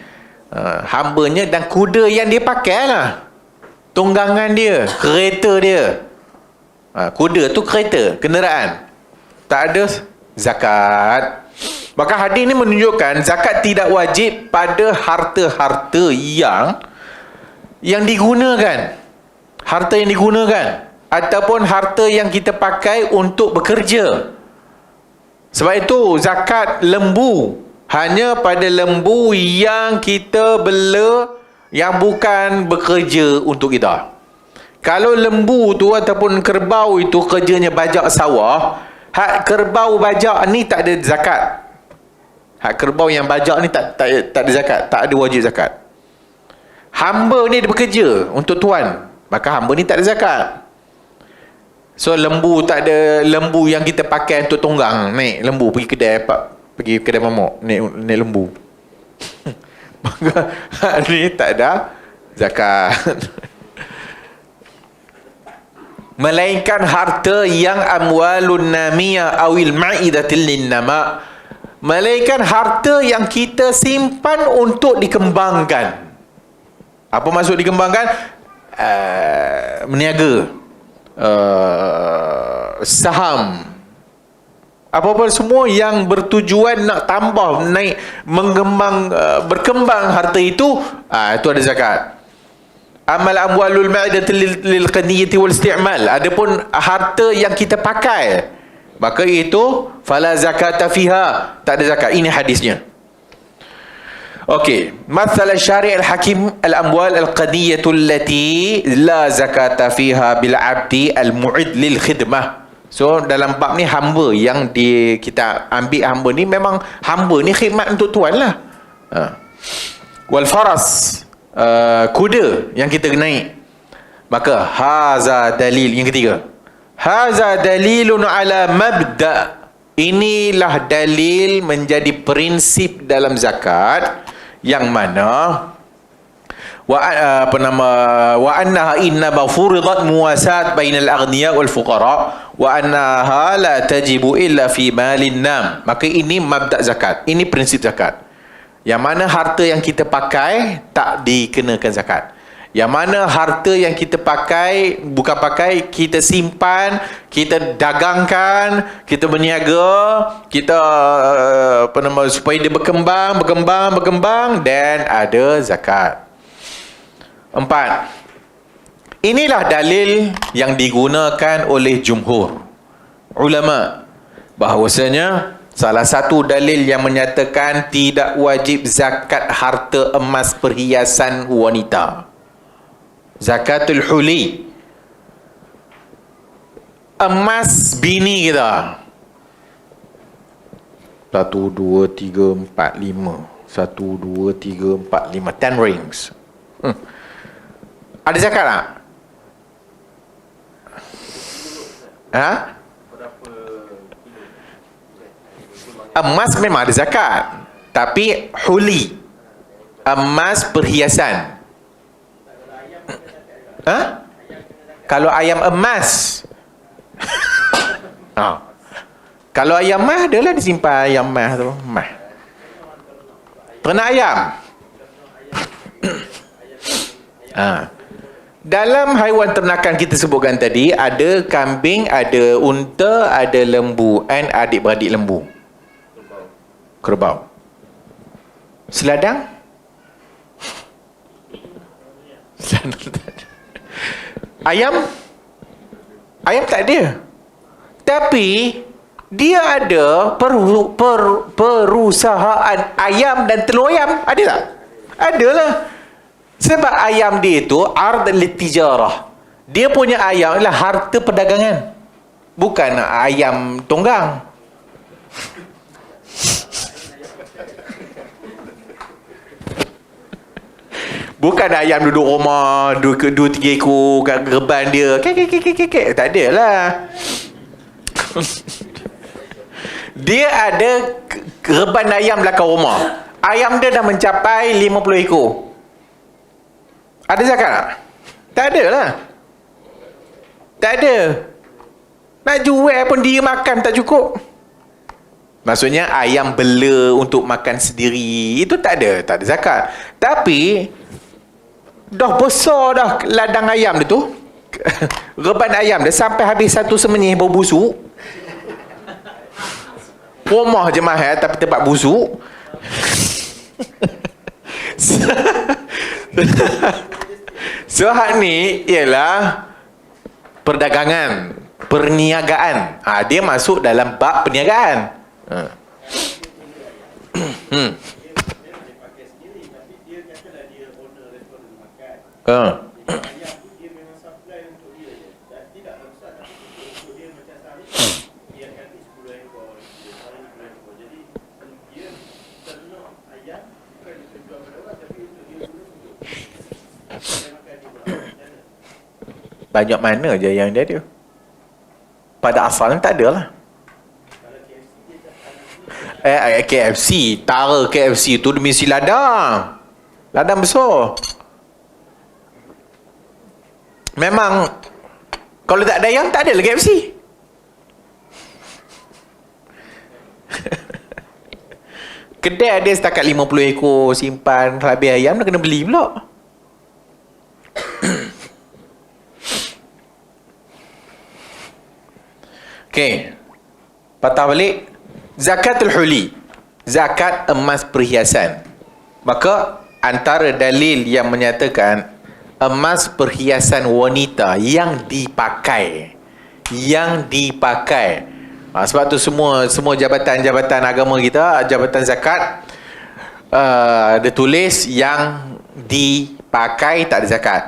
Hambanya dan kuda yang dia pakai lah, tunggangan dia, kereta dia. Kuda tu kereta, kenderaan. Tak ada zakat. Maka hadis ni menunjukkan zakat tidak wajib pada harta-harta yang digunakan. Harta yang digunakan ataupun harta yang kita pakai untuk bekerja. Sebab itu zakat lembu hanya pada lembu yang kita bela, yang bukan bekerja untuk kita. Kalau lembu tu ataupun kerbau itu kerjanya bajak sawah, hak kerbau bajak ni tak ada zakat. Hak kerbau yang bajak ni tak ada zakat, tak ada wajib zakat. Hamba ni dia bekerja untuk tuan, maka hamba ni tak ada zakat. So lembu tak ada, lembu yang kita pakai untuk tunggang, naik lembu pergi kedai mamak, naik lembu. Maka hak ni tak ada zakat. Melainkan harta yang amwalun namiyah awil ma'idatil linnama, melainkan harta yang kita simpan untuk dikembangkan. Apa maksud dikembangkan? Meniaga, saham, apa-apa semua yang bertujuan nak tambah, naik, mengembang, berkembang harta itu, itu ada zakat. Amal amwalul ma'idatil lil qaniyyati wal isti'mal, adapun harta yang kita pakai, maka itu fala zakata fiha, tak ada zakat. Ini hadisnya. Okey, masalah syari' al-hakim al-amwal al-qaniyyatu allati la zakata fiha bil 'abdi al-mu'id lil khidmah. So dalam bab ni hamba yang kita ambil, hamba ni memang hamba ni khidmat untuk tuan lah. Wal faras, kuda yang kita naik. Maka haza dalil, yang ketiga, haza dalilun ala mabda, inilah dalil menjadi prinsip dalam zakat yang mana wa annaha inna furidat muwasat bainal aghniya wal fuqara wa annaha la tajibu illa fi malin nam. Maka ini mabda zakat, ini prinsip zakat, yang mana harta yang kita pakai tak dikenakan zakat. Yang mana harta yang kita pakai, bukan pakai, kita simpan, kita dagangkan, kita berniaga, kita supaya dia berkembang, dan ada zakat. 4. Inilah dalil yang digunakan oleh jumhur ulama, bahawasanya salah satu dalil yang menyatakan tidak wajib zakat harta emas perhiasan wanita, zakatul huli, emas bini kita. 1, 2, 3, 4, 5. 1, 2, 3, 4, 5. 10 rings. Ada zakat tak? Ha? Emas memang ada zakat, tapi huli, emas perhiasan. Kalau ayam emas, kalau ayam mah adalah disimpan ayam mah tu, mah. Ternak ayam. Dalam haiwan ternakan kita sebutkan tadi, ada kambing, ada unta, ada lembu, and adik-beradik lembu. Kerbau. Seladang? Ayam? Ayam tak ada. Tapi dia ada perusahaan ayam dan telur ayam. Ada tak? Adalah. Sebab ayam dia itu ard litijarah. Dia punya ayam adalah harta perdagangan, bukan ayam tunggang. Bukan ayam duduk rumah, 2-3 ekor kat geban dia. Kek. Tak ada lah. Dia ada geban ayam belakang rumah. Ayam dia dah mencapai 50 ekor. Ada zakat tak? Tak ada lah. Tak ada. Nak jual pun dia makan tak cukup. Maksudnya ayam bela untuk makan sendiri, itu tak ada zakat. Tapi dah besar dah ladang ayam dia tu, reban ayam dia, sampai habis satu semenyih bau busuk. Rumah je mahal tapi tempat busuk. So hak ni ialah perdagangan, perniagaan. Dia masuk dalam bab perniagaan. Banyak mana je yang dia ada. Pada asalnya tak ada lah. KFC, tara KFC tu dia mesti ladang. Ladang besar. Memang kalau tak ada ayam, tak ada lagi KFC. Kedai ada setakat 50 ekor simpan, habis ayam dah kena beli pula. Okey. Patah balik. Zakatul huli. Zakat emas perhiasan. Maka antara dalil yang menyatakan emas perhiasan wanita yang dipakai. Sebab tu semua jabatan-jabatan agama kita, jabatan zakat, dia tulis yang dipakai tak ada zakat,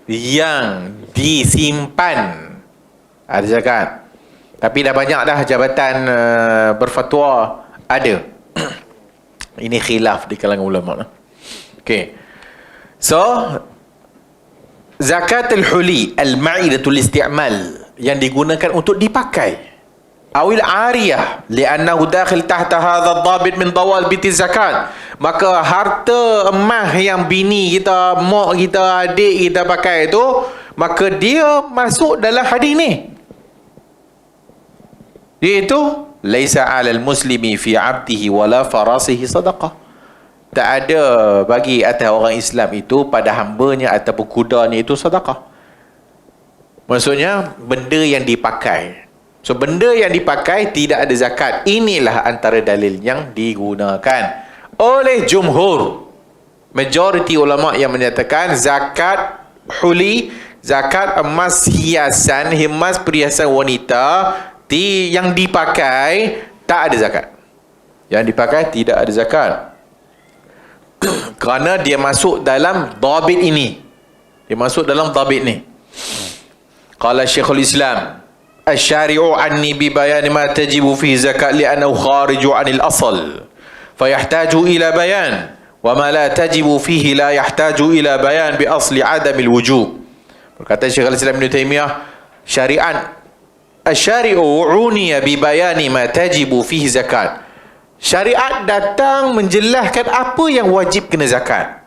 yang disimpan ada zakat. Tapi dah banyak dah jabatan berfatwa ada. Ini khilaf di kalangan ulama. Okey. So zakatul huli al-ma'idatul isti'mal, yang digunakan untuk dipakai, awil ariyah li'annahu dakhil tahta hadha ad-dabit min dawabit zakat. Maka harta emas yang bini kita, mak kita, adik kita pakai itu, maka dia masuk dalam hadis ni, iaitu laisa 'alal muslimi fi 'abdihi wala farasihi sadaqah. Tak ada bagi atas orang Islam itu pada hambanya ataupun kudanya itu sedekah. Maksudnya benda yang dipakai. So benda yang dipakai tidak ada zakat. Inilah antara dalil yang digunakan oleh jumhur, majoriti ulama yang menyatakan zakat huli, zakat emas hiasan, emas perhiasan wanita yang dipakai tak ada zakat. Yang dipakai tidak ada zakat. Kerana dia masuk dalam dhabit ini. Dia masuk dalam dhabit ni. Qala Syekhul Islam, "Asy-syari'u 'anni bi bayan ma tajibu fi zakat li'annahu khariju 'anil asl, fayahtaju ila bayan, wa ma la tajibu fihi la yahtaju ila bayan bi asli 'adamil wujub." Berkata Syekhul Islam Ibn Taimiyah, syariat asy-syari'u 'uniya bi bayani ma tajibu fihi zakat. Syariat datang menjelaskan apa yang wajib kena zakat.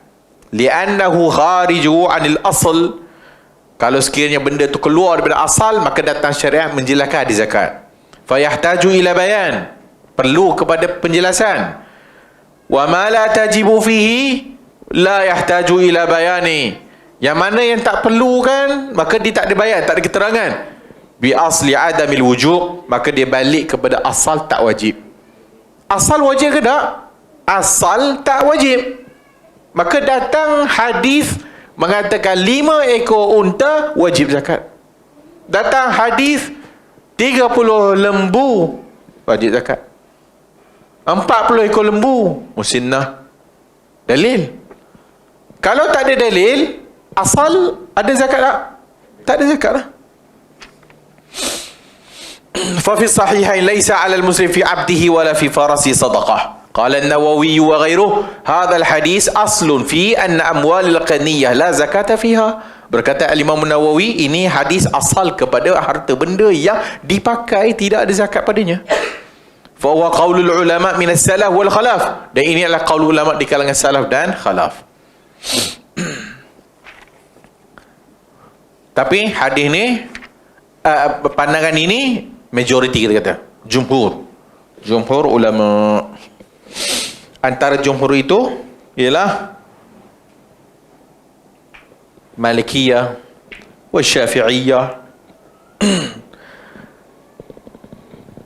Li'annahu khariju 'anil asl. Kalau sekiranya benda tu keluar daripada asal, maka datang syariat menjelaskan ada zakat. Fayahtaju ila bayan, perlu kepada penjelasan. Wa ma la tajibu fihi la yahtaju ila bayani. Yang mana yang tak perlu kan, maka dia tak ada bayan, tak ada keterangan. Bi asli adamil wujub, maka dia balik kepada asal tak wajib. Asal wajib ke tak? Asal tak wajib. Maka datang hadis mengatakan 5 ekor unta wajib zakat. Datang hadis 30 lembu wajib zakat. 40 ekor lembu musinnah. Dalil. Kalau tak ada dalil, asal ada zakat tak? Tak ada zakat lah. ففي الصحيحين ليس على المسلم في عبده ولا في فرسه صدقة. قال النووي وغيره هذا الحديث أصل في أن أموال الغنية لا زكاة فيها. Berkata Imam Nawawi, ini hadis asal kepada harta benda yang dipakai tidak ada zakat padanya. فهو قول العلماء من السلف والخلف. Dan ini adalah qaul ulama di kalangan salaf dan khalaf. Tapi hadis ni, pandangan ini majoriti kita kata, jumhur ulama. Antara jumhur itu ialah Malikiyah wa Syafi'iyah.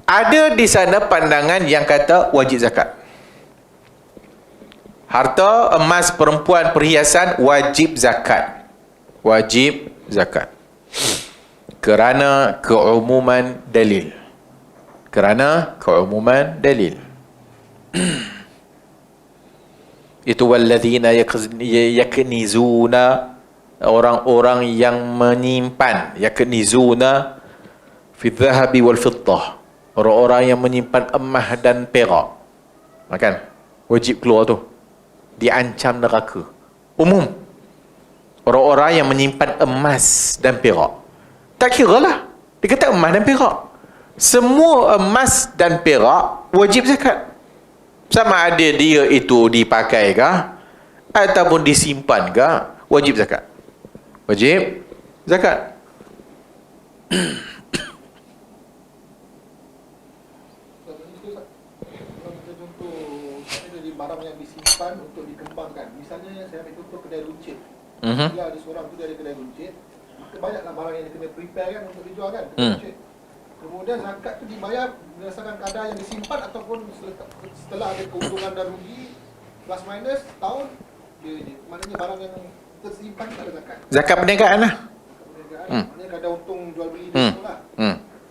Ada di sana pandangan yang kata wajib zakat. Harta emas perempuan perhiasan wajib zakat. Wajib zakat. Kerana keumuman dalil. Itu walladzina yaknizuna, orang-orang yang menyimpan, yaknizuna fi dhahabi wal fiddah, orang-orang yang menyimpan emas dan perak. Makan wajib keluar tu, diancam neraka. Umum orang-orang yang menyimpan emas dan perak. Tak kira lah, dia kata emas dan perak. Semua emas dan perak wajib zakat. Sama ada dia itu dipakai kah ataupun disimpan kah, wajib zakat. Wajib zakat. Barang yang disimpan untuk dikembangkan. Misalnya saya ambil contoh kedai runcit. Dia ada seorang tu, dia ada kedai runcit. Maka banyaklah barang yang dia kena prepare kan untuk dijual kan. Runcit. Kemudian zakat tu dibayar berdasarkan kadar yang disimpan ataupun setelah ada keuntungan dan rugi plus minus tahun dia je. Maknanya barang yang tersimpan tak ada zakat. Zakat perniagaan lah. Maknanya kadar untung jual beli dia tu lah.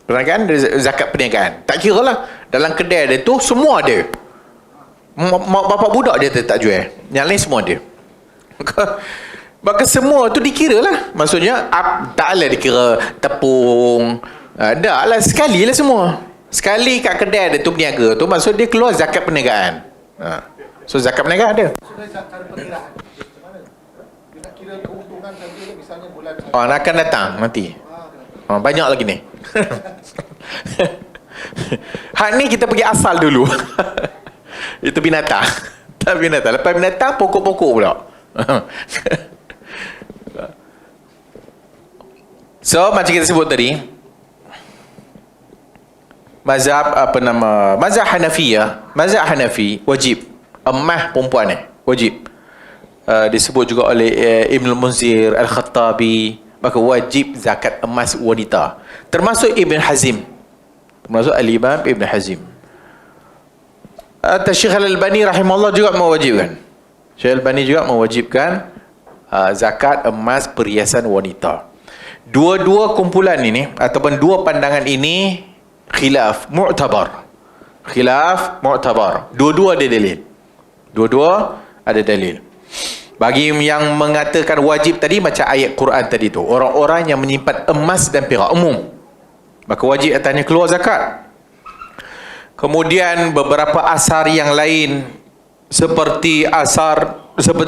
Perniagaan, zakat perniagaan. Tak kira lah. Dalam kedai dia tu semua ada. Mak bapak budak dia tak jual. Yang lain semua ada. Maka semua tu dikira lah. Maksudnya taklah dikira tepung. Dah lah, sekali lah semua. Sekali kat kedai dia tu berniaga tu, maksud dia keluar zakat perniagaan. So zakat perniagaan ada. So dari cara perkiraan macam mana? Dia nak kira keuntungan saja misalnya bulan Akan datang nanti. Banyak lagi ni. Hak ni kita pergi asal dulu. Itu binatang. Tak binatang. Lepas binatang, pokok-pokok pula. So, macam kita sebut tadi, mazhab mazhab Hanafi wajib. Emas perempuan wajib. Disebut juga oleh Ibn Munzir, Al-Khattabi, maka wajib zakat emas wanita. Termasuk Ibn Hazim. Termasuk Al-Imam Ibn Hazim. Syekh Al-Albani rahimahullah juga mewajibkan. Syekh Al-Albani juga mewajibkan zakat emas perhiasan wanita. Dua-dua kumpulan ini ataupun dua pandangan ini khilaf mu'tabar. Dua-dua ada dalil. Bagi yang mengatakan wajib tadi, macam ayat Quran tadi tu, orang-orang yang menyimpan emas dan perak umum, maka wajib atasnya keluar zakat. Kemudian beberapa asar yang lain seperti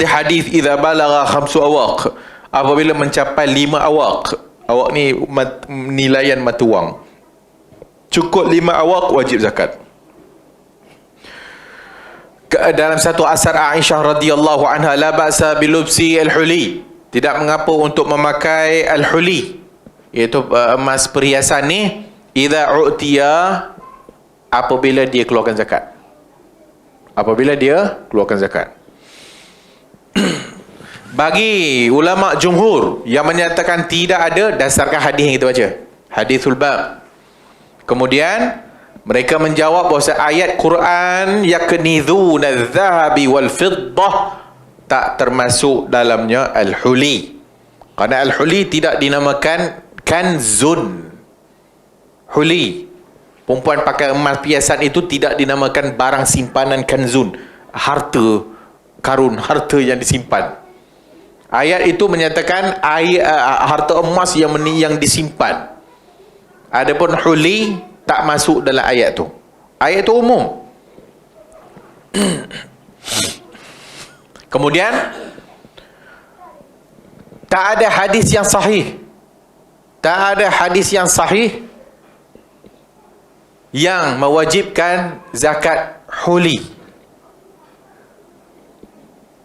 hadis idza balagha khamsu awaq, apabila mencapai 5 awaq. Awaq ni nilaian mata wang. Cukup 5 awaq wajib zakat. Dalam satu asar Aisyah radhiyallahu anha, la ba'sa bilubsi al-huli, tidak mengapa untuk memakai al-huli, iaitu emas perhiasan ni, idza u'tiya, apabila dia keluarkan zakat. Bagi ulama jumhur yang menyatakan tidak ada, dasarkan hadis yang kita baca, hadithul bab. Kemudian mereka menjawab bahawa ayat Quran yaknizuna adh-dhahabi wal fiddah tak termasuk dalamnya al-huli. Kerana al-huli tidak dinamakan kanzun. Huli, perempuan pakai emas perhiasan itu tidak dinamakan barang simpanan kanzun, harta karun, harta yang disimpan. Ayat itu menyatakan harta emas yang disimpan. Adapun huli tak masuk dalam ayat tu. Ayat tu umum. Kemudian tak ada hadis yang sahih yang mewajibkan zakat huli.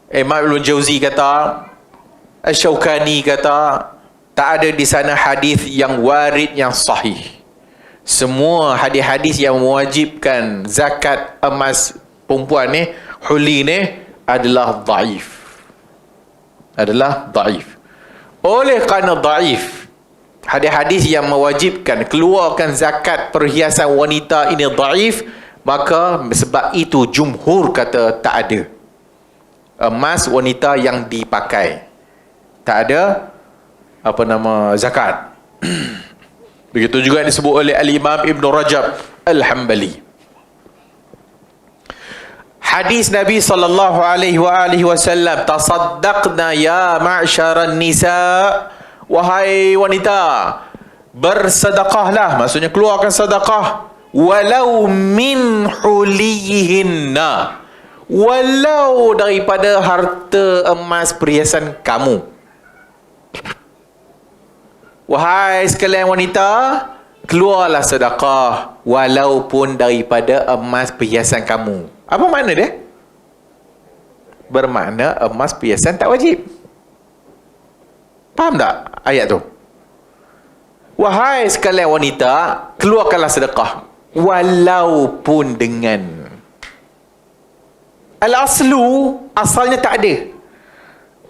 Imam Ibn Jauzi kata, Asy-Syaukani kata, tak ada di sana hadis yang warid yang sahih. Semua hadis-hadis yang mewajibkan zakat emas perempuan ni, huli ni, adalah dhaif. Oleh kerana dhaif, hadis-hadis yang mewajibkan keluarkan zakat perhiasan wanita ini dhaif, maka sebab itu jumhur kata tak ada emas wanita yang dipakai, tak ada zakat. Begitu juga disebut oleh Al-Imam Ibn Rajab Al-Hambali. Hadis Nabi sallallahu alaihi wasallam, tasaddaqna ya ma'syaran nisa, wahai wanita, bersedekahlah, maksudnya keluarkan sedekah, walau min hulihinna, walau daripada harta emas perhiasan kamu. Wahai sekalian wanita, keluarlah sedekah walaupun daripada emas perhiasan kamu. Apa makna dia? Bermakna emas perhiasan tak wajib. Faham tak ayat tu? wahai sekalian wanita, keluarkanlah sedekah walaupun dengan al-aslu, asalnya tak ada,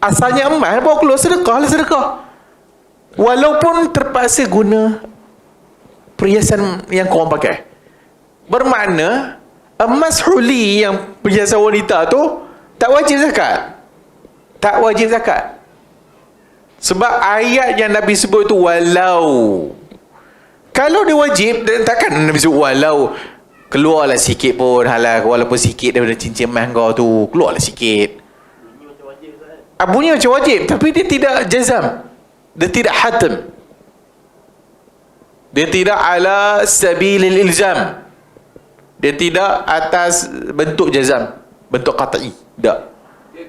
asalnya emas, bawa keluar sedekah lah sedekah, walaupun terpaksa guna perhiasan yang korang pakai. Bermakna emas huli yang perhiasan wanita tu tak wajib zakat, tak wajib zakat. Sebab ayat yang Nabi sebut tu walau. Kalau dia wajib, takkan Nabi sebut walau. Keluarlah sikit pun halal, walaupun sikit daripada cincin emas kau tu, keluarlah sikit. Bunyi macam wajib, tapi dia tidak jazam, dia tidak hatam, dia tidak ala sabilil ilzam, dia tidak atas bentuk jazam, bentuk qat'i, tak. Dia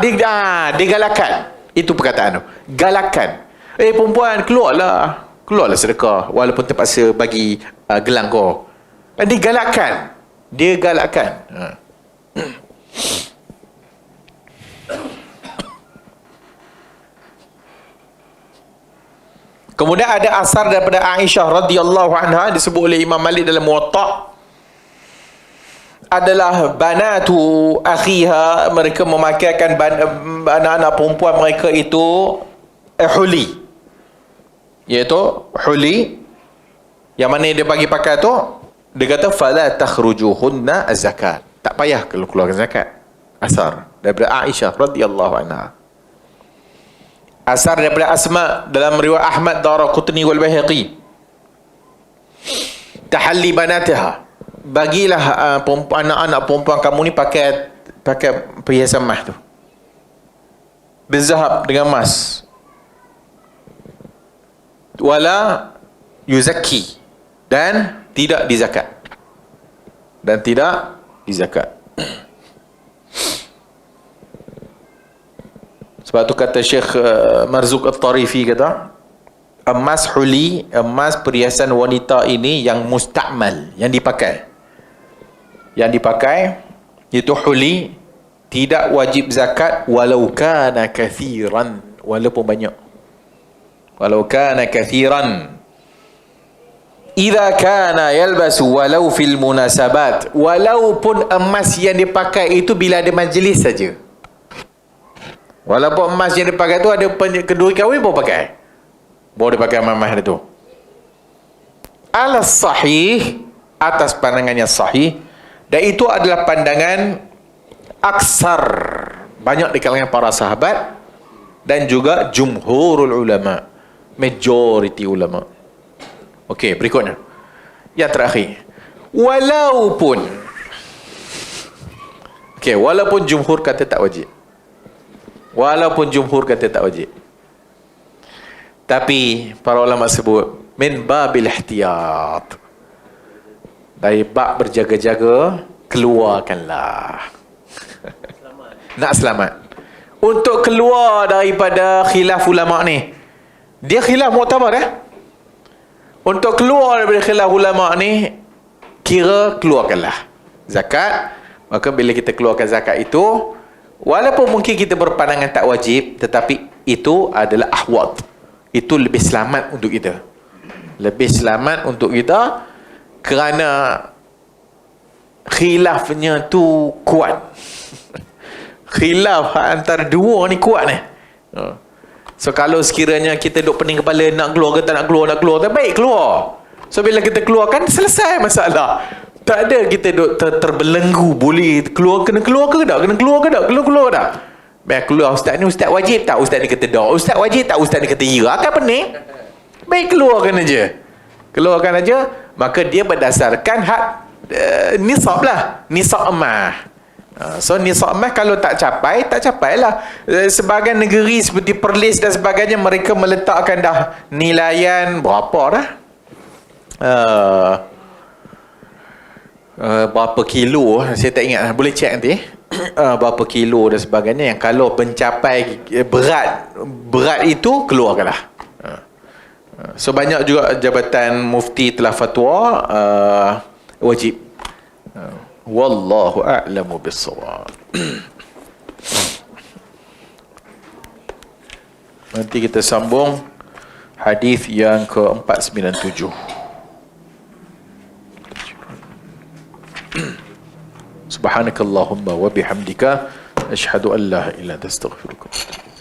digalakkan. Digalakkan. Itu perkataan tu. Galakan. Perempuan, keluarlah sedekah walaupun terpaksa bagi gelang kau. Digalakkan. Dia galakkan. Kemudian ada asar daripada Aisyah radhiyallahu anha, disebut oleh Imam Malik dalam Muwatta', adalah banatu akhiha, mereka memakaikan anak-anak perempuan mereka itu huli, iaitu huli yang mana dia bagi pakai tu. Dia kata fala takhrujuhunna az-zakat, tak payah kalau keluarkan zakat. Asar daripada Aisyah radhiyallahu anha. Asar daripada Asma dalam riwayat Ahmad, Daraqutni wal Baihaqi, tahalli banatiha, bagilah anak-anak perempuan kamu ni pakai perhiasan emas tu, bizahab, dengan emas, wala yuzakki, dan tidak dizakat, Sebab tu kata Syekh Marzuq At-Tarifi, kata emas huli, emas perhiasan wanita ini yang mustakmal, yang dipakai itu huli, tidak wajib zakat walau kana kathiran, walaupun banyak, walau kana kathiran, idza kana yalbasu walau fil munasabat, walaupun emas yang dipakai itu bila ada majlis saja. Walaupun emas yang dipakai tu ada kedua kahwin pun pakai, boleh pakai emas tu. Alas sahih, atas pandangan yang sahih, dan itu adalah pandangan aksar, banyak di kalangan para sahabat, dan juga jumhurul ulama, majority ulama. Okey, berikutnya yang terakhir, walaupun jumhur kata tak wajib, tapi para ulama sebut min babil ihtiyat, dari bab berjaga-jaga, keluarkanlah. Nak selamat. Untuk keluar daripada khilaf ulama ni, dia khilaf muktabar Untuk keluar daripada khilaf ulama ni, kira keluarkanlah zakat. Maka bila kita keluarkan zakat itu, walaupun mungkin kita berpandangan tak wajib, tetapi itu adalah ahwat, itu lebih selamat untuk kita, kerana khilafnya tu kuat. Khilaf antara dua ni kuat ni. So kalau sekiranya kita duk pening kepala nak keluar ke tak nak keluar, baik keluar. So bila kita keluarkan, selesai masalah. Tak ada kita duk terbelenggu, boleh keluar, kena keluar ke tak, keluar tak. Baik keluar, ustaz ni ustaz wajib tak, ustaz ni kata tak, ustaz wajib tak, ustaz ni kata ya, akan pening. Baik keluarkan aja. Maka dia berdasarkan nisab lah, nisab emas. So nisab emas kalau tak capai lah. Sebahagian negeri seperti Perlis dan sebagainya, mereka meletakkan dah nilaian berapa dah, berapa kilo, saya tak ingat, boleh cek nanti. Berapa kilo dan sebagainya, yang kalau mencapai berat itu keluarkanlah. So banyak juga jabatan mufti telah fatwa wajib. Wallahu a'lamu bis-shawab. Nanti kita sambung Hadis yang ke-497. Subhanakallahumma wa bihamdika asyhadu an la ilaha illa anta astaghfiruka wa atubu ilaik.